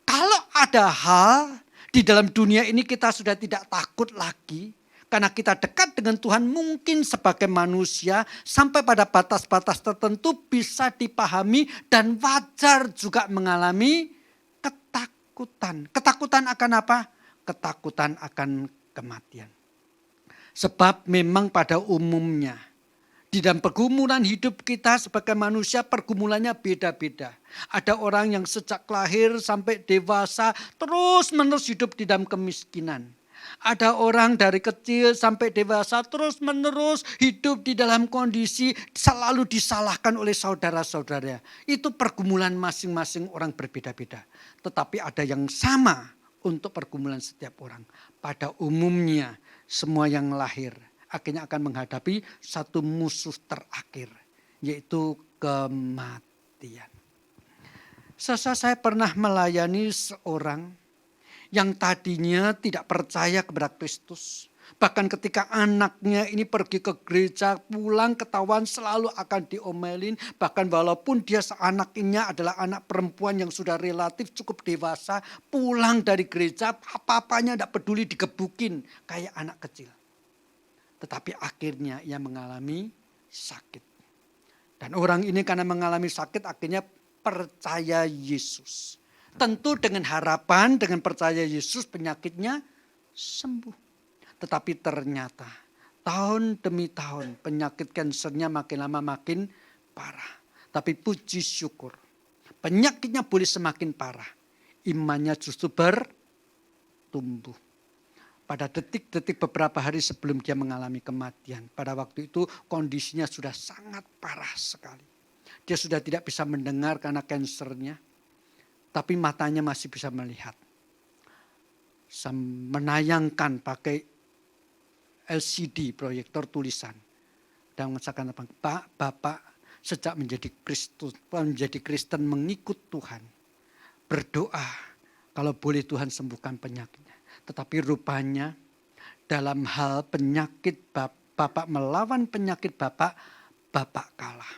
Kalau ada hal di dalam dunia ini kita sudah tidak takut lagi. Karena kita dekat dengan Tuhan mungkin sebagai manusia sampai pada batas-batas tertentu bisa dipahami dan wajar juga mengalami ketakutan. Ketakutan akan apa? Ketakutan akan kematian. Sebab memang pada umumnya di dalam pergumulan hidup kita sebagai manusia pergumulannya beda-beda. Ada orang yang sejak lahir sampai dewasa terus-menerus hidup di dalam kemiskinan. Ada orang dari kecil sampai dewasa terus-menerus hidup di dalam kondisi selalu disalahkan oleh saudara-saudaranya. Itu pergumulan masing-masing orang berbeda-beda. Tetapi ada yang sama untuk pergumulan setiap orang. Pada umumnya semua yang lahir akhirnya akan menghadapi satu musuh terakhir, yaitu kematian. Saya pernah melayani seorang yang tadinya tidak percaya kepada Kristus. Bahkan ketika anaknya ini pergi ke gereja, pulang ketahuan selalu akan diomelin. Bahkan walaupun dia anaknya adalah anak perempuan yang sudah relatif cukup dewasa, pulang dari gereja apa-apanya tidak peduli, digebukin kayak anak kecil. Tetapi akhirnya ia mengalami sakit. Dan orang ini karena mengalami sakit akhirnya percaya Yesus. Tentu dengan harapan, dengan percaya Yesus penyakitnya sembuh. Tetapi ternyata tahun demi tahun penyakit kansernya makin lama makin parah. Tapi puji syukur penyakitnya boleh semakin parah. Imannya justru bertumbuh. Pada detik-detik beberapa hari sebelum dia mengalami kematian. Pada waktu itu kondisinya sudah sangat parah sekali. Dia sudah tidak bisa mendengar karena kansernya. Tapi matanya masih bisa melihat. Menayangkan pakai LCD, proyektor tulisan. Dan mengatakan apa? Pak, Bapak sejak menjadi Kristen mengikut Tuhan. Berdoa kalau boleh Tuhan sembuhkan penyakitnya. Tetapi rupanya dalam hal penyakit Bapak melawan penyakit Bapak kalah.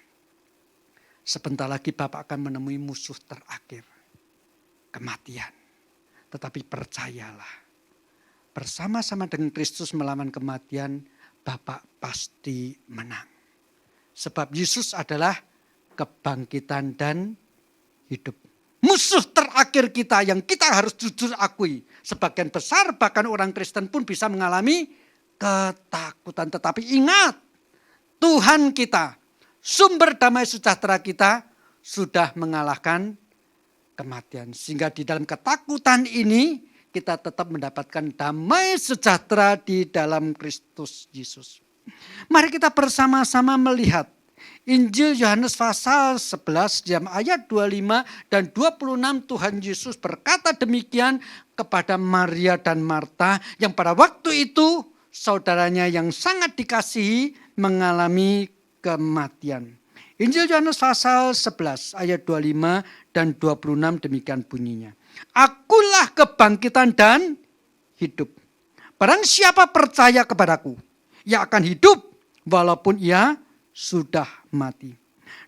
Sebentar lagi Bapak akan menemui musuh terakhir. Kematian. Tetapi percayalah. Bersama-sama dengan Kristus melawan kematian, Bapak pasti menang. Sebab Yesus adalah kebangkitan dan hidup. Musuh terakhir kita yang kita harus jujur akui. Sebagian besar bahkan orang Kristen pun bisa mengalami ketakutan. Tetapi ingat, Tuhan kita, sumber damai sejahtera kita sudah mengalahkan kematian. Sehingga di dalam ketakutan ini kita tetap mendapatkan damai sejahtera di dalam Kristus Yesus. Mari kita bersama-sama melihat Injil Yohanes pasal 11 ayat 25 dan 26. Tuhan Yesus berkata demikian kepada Maria dan Marta yang pada waktu itu saudaranya yang sangat dikasihi mengalami kematian. Injil Yohanes pasal 11 ayat 25 dan 26 demikian bunyinya. Akulah kebangkitan dan hidup. Barang siapa percaya kepadaku, ia akan hidup walaupun ia sudah mati.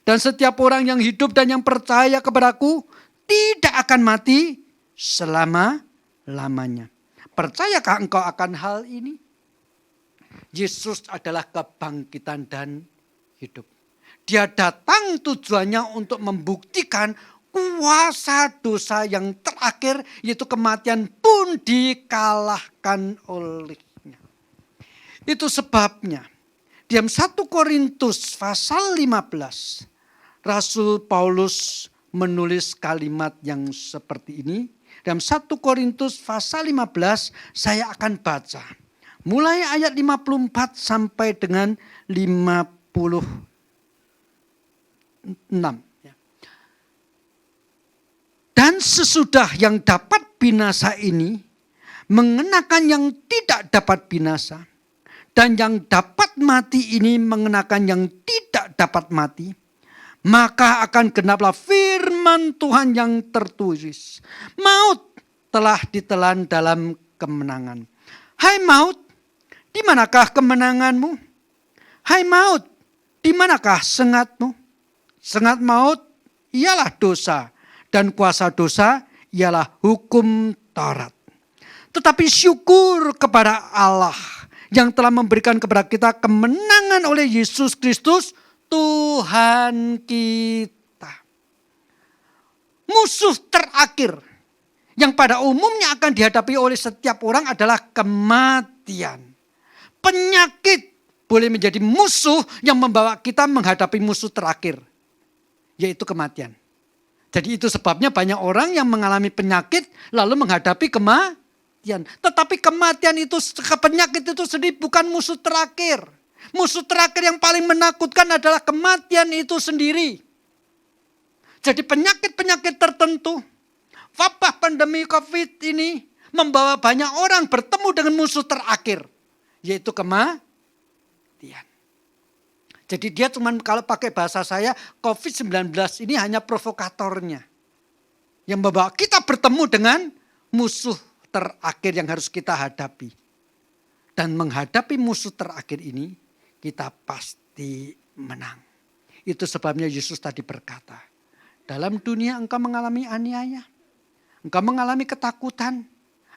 Dan setiap orang yang hidup dan yang percaya kepadaku tidak akan mati selama-lamanya. Percayakah engkau akan hal ini? Yesus adalah kebangkitan dan hidup. Dia datang tujuannya untuk membuktikan kuasa dosa yang terakhir yaitu kematian pun dikalahkan olehnya. Itu sebabnya dalam 1 Korintus pasal 15 Rasul Paulus menulis kalimat yang seperti ini. Dalam 1 Korintus pasal 15 saya akan baca. Mulai ayat 54 sampai dengan 56. Dan sesudah yang dapat binasa ini mengenakan yang tidak dapat binasa. Dan yang dapat mati ini mengenakan yang tidak dapat mati. Maka akan genaplah firman Tuhan yang tertulis. Maut telah ditelan dalam kemenangan. Hai maut, di manakah kemenanganmu? Hai maut, di manakah sengatmu? Sengat maut ialah dosa, dan kuasa dosa ialah hukum Taurat. Tetapi syukur kepada Allah yang telah memberikan kepada kita kemenangan oleh Yesus Kristus, Tuhan kita. Musuh terakhir yang pada umumnya akan dihadapi oleh setiap orang adalah kematian. Penyakit boleh menjadi musuh yang membawa kita menghadapi musuh terakhir, yaitu kematian. Jadi itu sebabnya banyak orang yang mengalami penyakit lalu menghadapi kematian. Tetapi kematian itu, penyakit itu sendiri bukan musuh terakhir. Musuh terakhir yang paling menakutkan adalah kematian itu sendiri. Jadi penyakit-penyakit tertentu, wabah pandemi COVID ini membawa banyak orang bertemu dengan musuh terakhir, yaitu kematian. Jadi dia cuma, kalau pakai bahasa saya, COVID-19 ini hanya provokatornya. Yang membawa kita bertemu dengan musuh terakhir yang harus kita hadapi. Dan menghadapi musuh terakhir ini, kita pasti menang. Itu sebabnya Yesus tadi berkata, dalam dunia engkau mengalami aniaya, engkau mengalami ketakutan,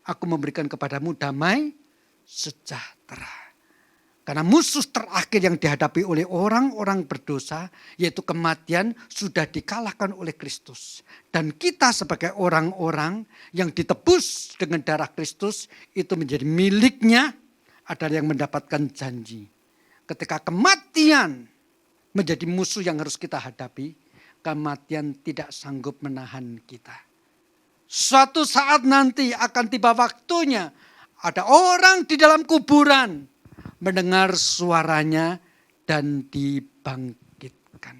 aku memberikan kepadamu damai sejahtera. Karena musuh terakhir yang dihadapi oleh orang-orang berdosa, yaitu kematian, sudah dikalahkan oleh Kristus. Dan kita sebagai orang-orang yang ditebus dengan darah Kristus, itu menjadi miliknya, adalah yang mendapatkan janji. Ketika kematian menjadi musuh yang harus kita hadapi, kematian tidak sanggup menahan kita. Suatu saat nanti akan tiba waktunya, ada orang di dalam kuburan mendengar suaranya dan dibangkitkan.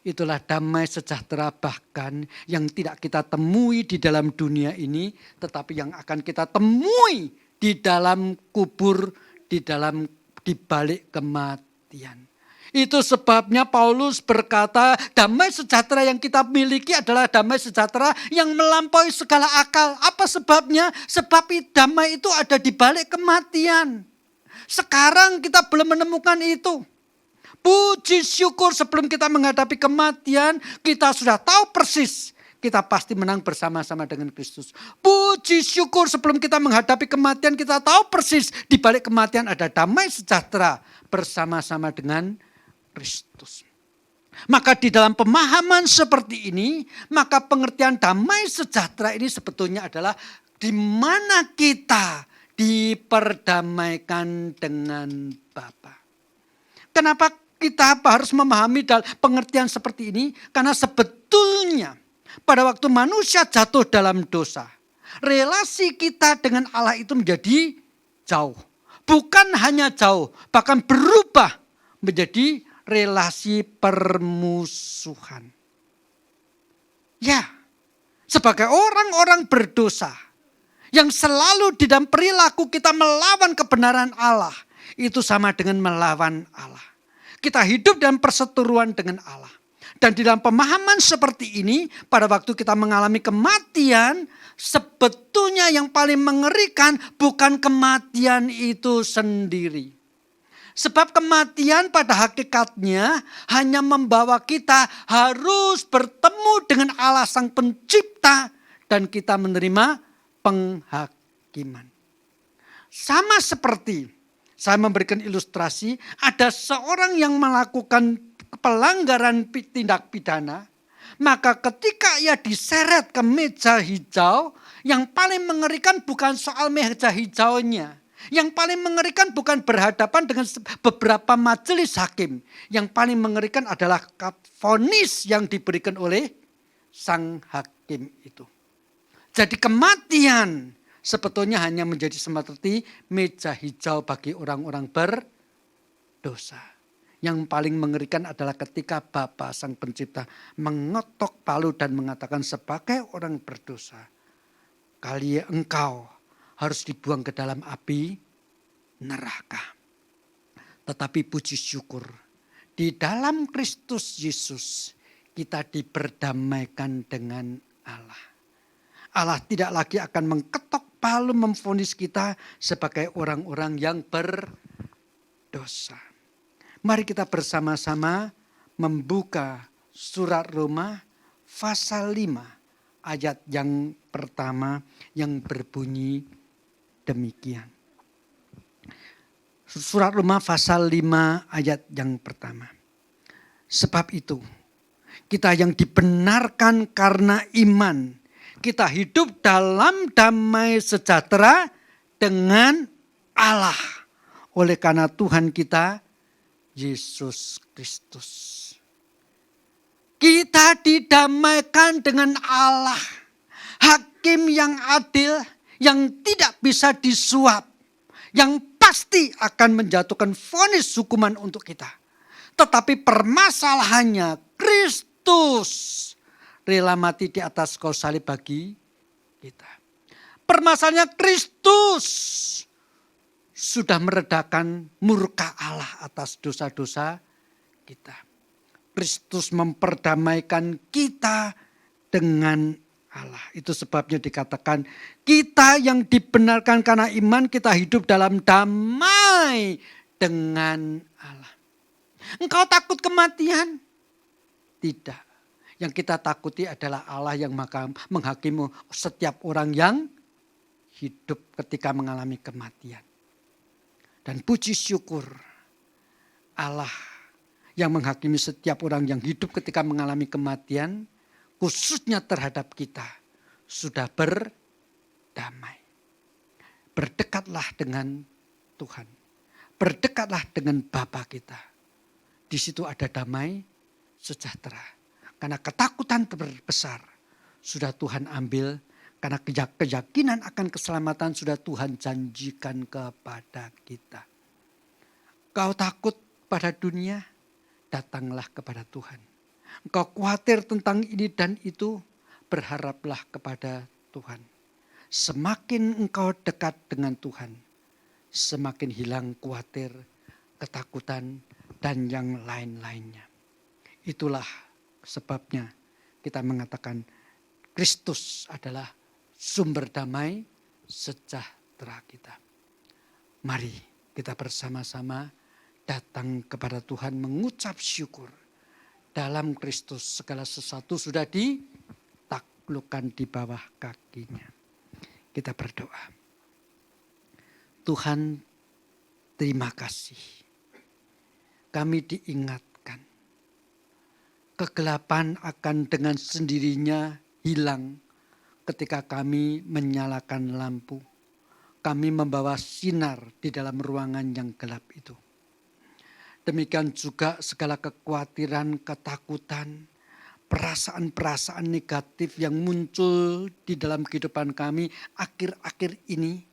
Itulah damai sejahtera bahkan yang tidak kita temui di dalam dunia ini, tetapi yang akan kita temui di dalam kubur, di balik kematian. Itu sebabnya Paulus berkata, damai sejahtera yang kita miliki adalah damai sejahtera yang melampaui segala akal. Apa sebabnya? Sebab damai itu ada di balik kematian. Sekarang kita belum menemukan itu. Puji syukur sebelum kita menghadapi kematian, kita sudah tahu persis kita pasti menang bersama-sama dengan Kristus. Puji syukur sebelum kita menghadapi kematian, kita tahu persis di balik kematian ada damai sejahtera bersama-sama dengan Kristus. Maka di dalam pemahaman seperti ini, maka pengertian damai sejahtera ini sebetulnya adalah di mana kita diperdamaikan dengan Bapa. Kenapa kita harus memahami pengertian seperti ini? Karena sebetulnya pada waktu manusia jatuh dalam dosa, relasi kita dengan Allah itu menjadi jauh. Bukan hanya jauh, bahkan berubah menjadi relasi permusuhan. Ya, sebagai orang-orang berdosa, yang selalu di dalam perilaku kita melawan kebenaran Allah, itu sama dengan melawan Allah. Kita hidup dalam perseteruan dengan Allah. Dan di dalam pemahaman seperti ini, pada waktu kita mengalami kematian, sebetulnya yang paling mengerikan bukan kematian itu sendiri. Sebab kematian pada hakikatnya hanya membawa kita harus bertemu dengan Allah Sang Pencipta, dan kita menerima penghakiman. Sama seperti saya memberikan ilustrasi, ada seorang yang melakukan pelanggaran tindak pidana, maka ketika ia diseret ke meja hijau, yang paling mengerikan bukan soal meja hijaunya. Yang paling mengerikan bukan berhadapan dengan beberapa majelis hakim. Yang paling mengerikan adalah vonis yang diberikan oleh sang hakim itu. Jadi kematian sebetulnya hanya menjadi seperti meja hijau bagi orang-orang berdosa. Yang paling mengerikan adalah ketika Bapa Sang Pencipta mengetok palu dan mengatakan, sebagai orang berdosa, engkau harus dibuang ke dalam api neraka. Tetapi puji syukur, di dalam Kristus Yesus kita diperdamaikan dengan Allah. Allah tidak lagi akan mengketok palu memvonis kita sebagai orang-orang yang berdosa. Mari kita bersama-sama membuka surat Roma pasal 5 ayat yang pertama yang berbunyi demikian. Surat Roma pasal 5 ayat yang pertama. Sebab itu, kita yang dibenarkan karena iman, kita hidup dalam damai sejahtera dengan Allah. Oleh karena Tuhan kita, Yesus Kristus. Kita didamaikan dengan Allah. Hakim yang adil, yang tidak bisa disuap. Yang pasti akan menjatuhkan vonis hukuman untuk kita. Tetapi permasalahannya Kristus rela mati di atas kayu salib bagi kita. Permasalahannya Kristus sudah meredakan murka Allah atas dosa-dosa kita. Kristus memperdamaikan kita dengan Allah. Itu sebabnya dikatakan kita yang dibenarkan karena iman, kita hidup dalam damai dengan Allah. Engkau takut kematian? Tidak. Yang kita takuti adalah Allah yang menghakimi setiap orang yang hidup ketika mengalami kematian. Dan puji syukur Allah yang menghakimi setiap orang yang hidup ketika mengalami kematian, khususnya terhadap kita, sudah berdamai. Berdekatlah dengan Tuhan. Berdekatlah dengan Bapa kita. Di situ ada damai sejahtera. Karena ketakutan terbesar sudah Tuhan ambil. Karena keyakinan akan keselamatan sudah Tuhan janjikan kepada kita. Kau takut pada dunia? Datanglah kepada Tuhan. Engkau khawatir tentang ini dan itu? Berharaplah kepada Tuhan. Semakin engkau dekat dengan Tuhan, semakin hilang khawatir, ketakutan, dan yang lain-lainnya. Itulah sebabnya kita mengatakan Kristus adalah sumber damai sejahtera kita. Mari kita bersama-sama datang kepada Tuhan mengucap syukur. Dalam Kristus segala sesuatu sudah ditaklukkan di bawah kakinya. Kita berdoa. Tuhan, terima kasih. Kami diingatkan. Kegelapan akan dengan sendirinya hilang ketika kami menyalakan lampu. Kami membawa sinar di dalam ruangan yang gelap itu. Demikian juga segala kekhawatiran, ketakutan, perasaan-perasaan negatif yang muncul di dalam kehidupan kami akhir-akhir ini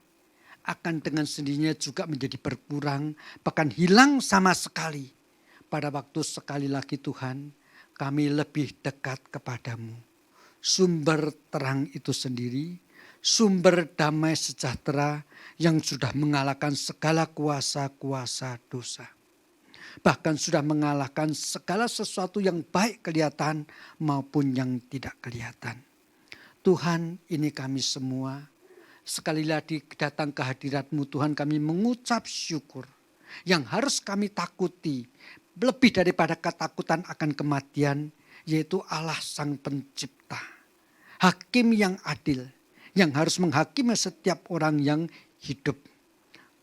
akan dengan sendirinya juga menjadi berkurang, bahkan hilang sama sekali. Pada waktu sekali lagi Tuhan, kami lebih dekat kepadamu. Sumber terang itu sendiri, sumber damai sejahtera yang sudah mengalahkan segala kuasa-kuasa dosa. Bahkan sudah mengalahkan segala sesuatu yang baik kelihatan maupun yang tidak kelihatan. Tuhan, ini kami semua sekali lagi datang ke hadirat-Mu Tuhan, kami mengucap syukur. Yang harus kami takuti lebih daripada ketakutan akan kematian, yaitu Allah Sang Pencipta. Hakim yang adil, yang harus menghakimi setiap orang yang hidup.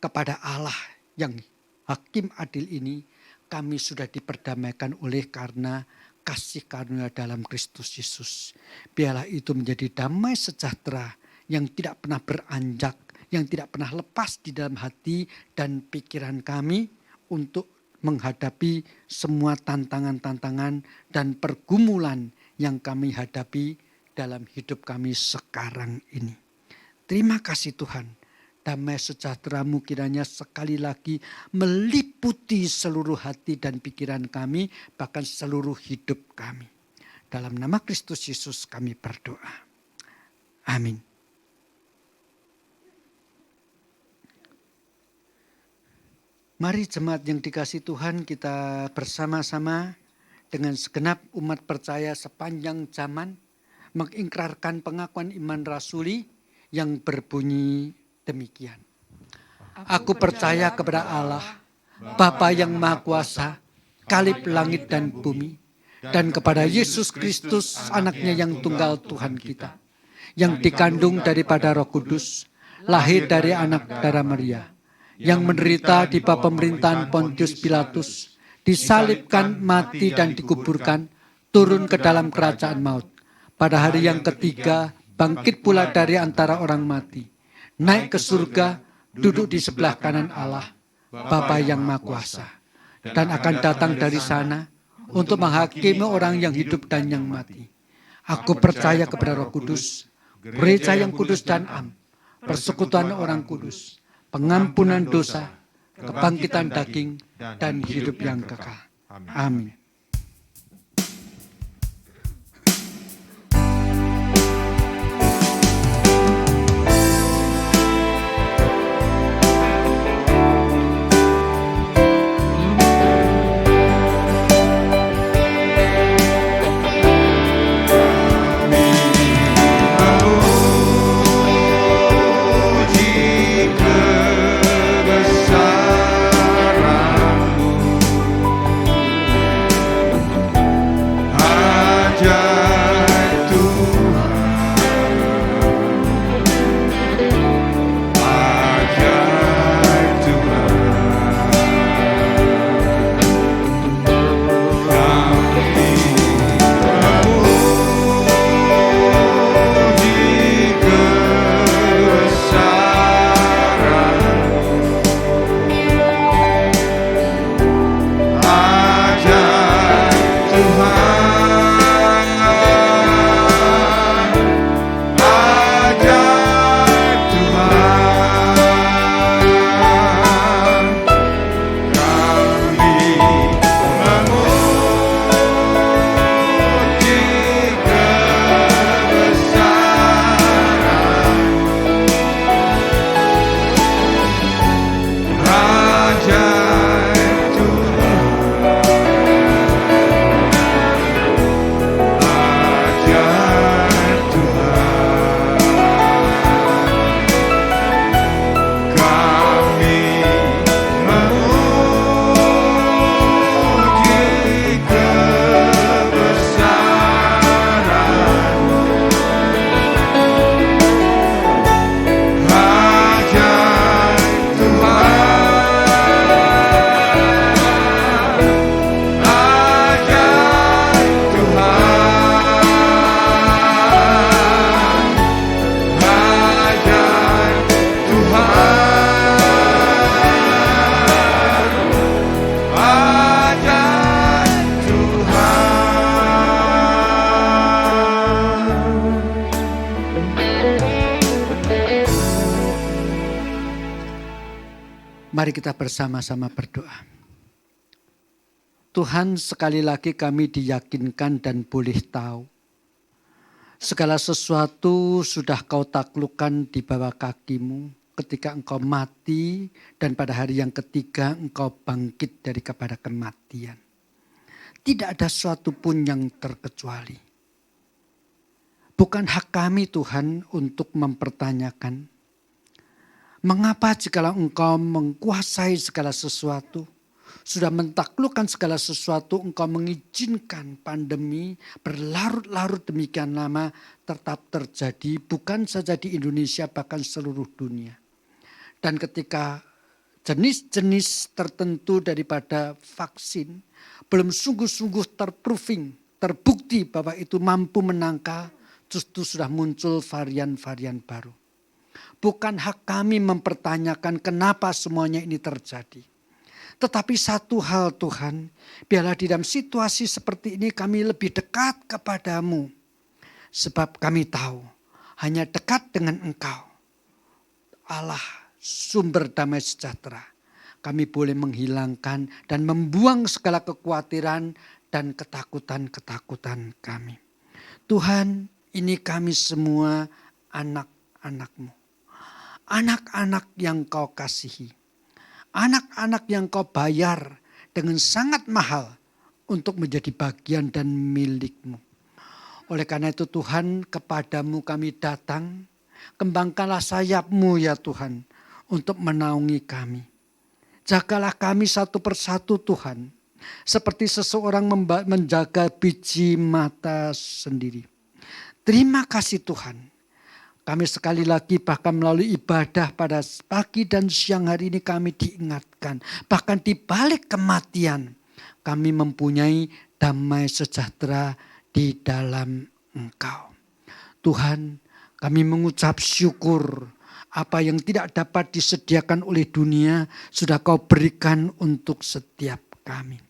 Kepada Allah yang hakim adil ini, kami sudah diperdamaikan oleh karena kasih karunia dalam Kristus Yesus. Biarlah itu menjadi damai sejahtera yang tidak pernah beranjak, yang tidak pernah lepas di dalam hati dan pikiran kami untuk menghadapi semua tantangan-tantangan dan pergumulan yang kami hadapi dalam hidup kami sekarang ini. Terima kasih Tuhan. Damai sejahtera-Mu kiranya sekali lagi meliputi seluruh hati dan pikiran kami, bahkan seluruh hidup kami. Dalam nama Kristus Yesus kami berdoa. Amin. Mari jemaat yang dikasihi Tuhan, kita bersama-sama dengan segenap umat percaya sepanjang zaman mengikrarkan pengakuan iman rasuli yang berbunyi demikian. Aku percaya kepada Allah, Bapa yang Maha Kuasa, Kalib langit dan bumi, dan kepada Yesus Kristus, anaknya yang tunggal Tuhan kita, yang dikandung daripada Roh Kudus, lahir dari anak darah Maria, yang menderita di bawah pemerintahan Pontius Pilatus, disalibkan, mati dan dikuburkan, turun ke dalam kerajaan maut. Pada hari yang ketiga, bangkit pula dari antara orang mati, naik ke surga, duduk di sebelah kanan Allah, Bapa yang Maha Kuasa, dan akan datang dari sana untuk menghakimi orang yang hidup dan yang mati. Aku percaya kepada Roh Kudus, gereja yang kudus dan am, persekutuan orang kudus, pengampunan dosa, kebangkitan daging, dan hidup yang kekal. Amin. Mari kita bersama-sama berdoa. Tuhan, sekali lagi kami diyakinkan dan boleh tahu, segala sesuatu sudah kau taklukkan di bawah kakimu ketika engkau mati dan pada hari yang ketiga engkau bangkit dari kepada kematian. Tidak ada sesuatu pun yang terkecuali. Bukan hak kami Tuhan untuk mempertanyakan, mengapa jikalau engkau menguasai segala sesuatu, sudah mentaklukkan segala sesuatu, engkau mengizinkan pandemi berlarut-larut demikian lama tetap terjadi, bukan saja di Indonesia bahkan seluruh dunia. Dan ketika jenis-jenis tertentu daripada vaksin belum sungguh-sungguh terbukti bahwa itu mampu menangkal, justru sudah muncul varian-varian baru. Bukan hak kami mempertanyakan kenapa semuanya ini terjadi. Tetapi satu hal Tuhan, biarlah di dalam situasi seperti ini kami lebih dekat kepadamu. Sebab kami tahu hanya dekat dengan Engkau, Allah sumber damai sejahtera, kami boleh menghilangkan dan membuang segala kekhawatiran dan ketakutan-ketakutan kami. Tuhan, ini kami semua anak-anak-Mu. Anak-anak yang kau kasihi. Anak-anak yang kau bayar dengan sangat mahal untuk menjadi bagian dan milik-Mu. Oleh karena itu Tuhan, kepadamu kami datang. Kembangkanlah sayap-Mu ya Tuhan untuk menaungi kami. Jagalah kami satu persatu Tuhan. seperti seseorang menjaga biji mata sendiri. Terima kasih Tuhan. Kami sekali lagi bahkan melalui ibadah pada pagi dan siang hari ini kami diingatkan. Bahkan di balik kematian kami mempunyai damai sejahtera di dalam Engkau. Tuhan, kami mengucap syukur apa yang tidak dapat disediakan oleh dunia sudah Kau berikan untuk setiap kami.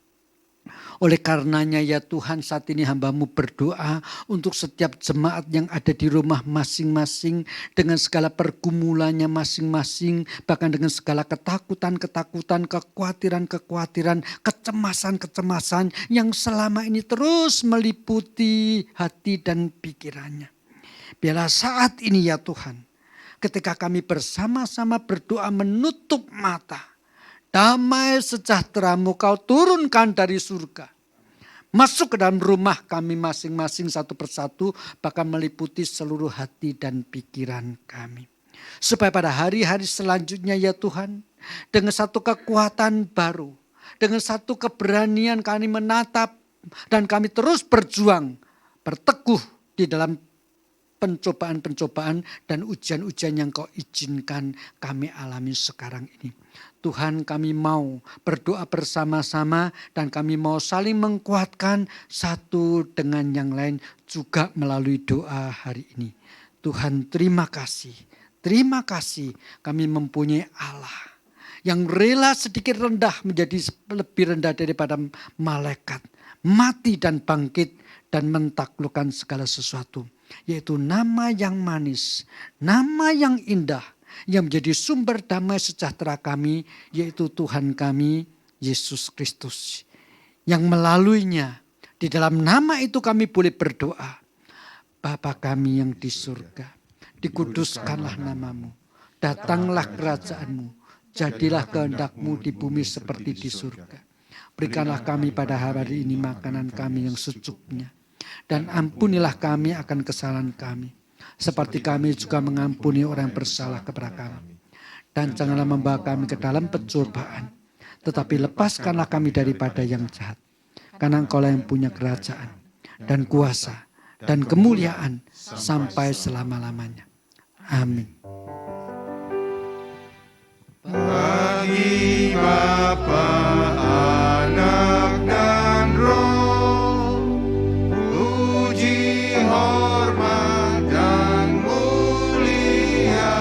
Oleh karenanya ya Tuhan, saat ini hamba-Mu berdoa untuk setiap jemaat yang ada di rumah masing-masing dengan segala pergumulannya masing-masing, bahkan dengan segala ketakutan-ketakutan, kekhawatiran-kekhawatiran, kecemasan-kecemasan yang selama ini terus meliputi hati dan pikirannya. Biarlah saat ini ya Tuhan, ketika kami bersama-sama berdoa menutup mata, damai sejahtera-Mu Kau turunkan dari surga. Masuk ke dalam rumah kami masing-masing satu persatu, bahkan meliputi seluruh hati dan pikiran kami. Supaya pada hari-hari selanjutnya ya Tuhan, dengan satu kekuatan baru, dengan satu keberanian kami menatap dan kami terus berjuang, berteguh di dalam pencobaan-pencobaan dan ujian-ujian yang Kau izinkan kami alami sekarang ini. Tuhan, kami mau berdoa bersama-sama dan kami mau saling menguatkan satu dengan yang lain juga melalui doa hari ini. Tuhan, terima kasih. Terima kasih kami mempunyai Allah yang rela sedikit rendah menjadi lebih rendah daripada malaikat. Mati dan bangkit dan mentaklukkan segala sesuatu. Yaitu nama yang manis, nama yang indah, yang menjadi sumber damai sejahtera kami, yaitu Tuhan kami, Yesus Kristus. Yang melaluinya, di dalam nama itu kami boleh berdoa. Bapa kami yang di surga, dikuduskanlah namamu, datanglah kerajaan-Mu, jadilah kehendak-Mu di bumi seperti di surga. Berikanlah kami pada hari ini makanan kami yang secukupnya. Dan ampunilah kami akan kesalahan kami, seperti kami juga mengampuni orang yang bersalah kepada kami. Dan janganlah membawa kami ke dalam pencobaan, tetapi lepaskanlah kami daripada yang jahat. Karena Engkau-lah yang punya kerajaan dan kuasa dan kemuliaan sampai selama-lamanya. Amin. Bagi Bapa, Anak dan Roh, puji, hormat dan mulia,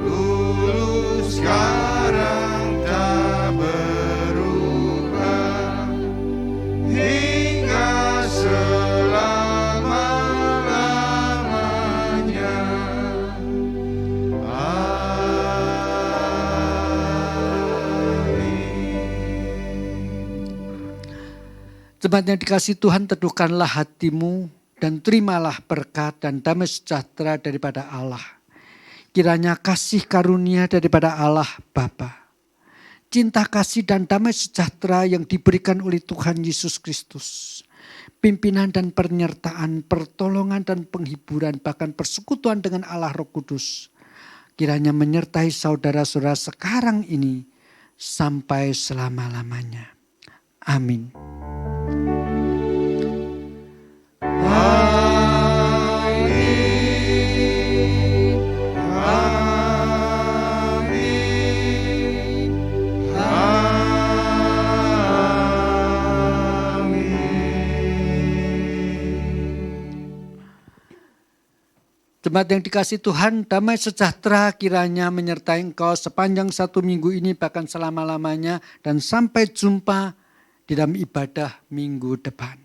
dulu sekarang tak berubah, hingga selama-lamanya. Jemaat yang dikasihi Tuhan, teduhkanlah hatimu dan terimalah berkat dan damai sejahtera daripada Allah. Kiranya kasih karunia daripada Allah Bapa, cinta kasih dan damai sejahtera yang diberikan oleh Tuhan Yesus Kristus, pimpinan dan penyertaan, pertolongan dan penghiburan, bahkan persekutuan dengan Allah Roh Kudus, kiranya menyertai saudara-saudara sekarang ini sampai selama-lamanya. Amin. Jemaat yang dikasihi Tuhan, damai sejahtera kiranya menyertai engkau sepanjang satu minggu ini bahkan selama-lamanya dan sampai jumpa di dalam ibadah minggu depan.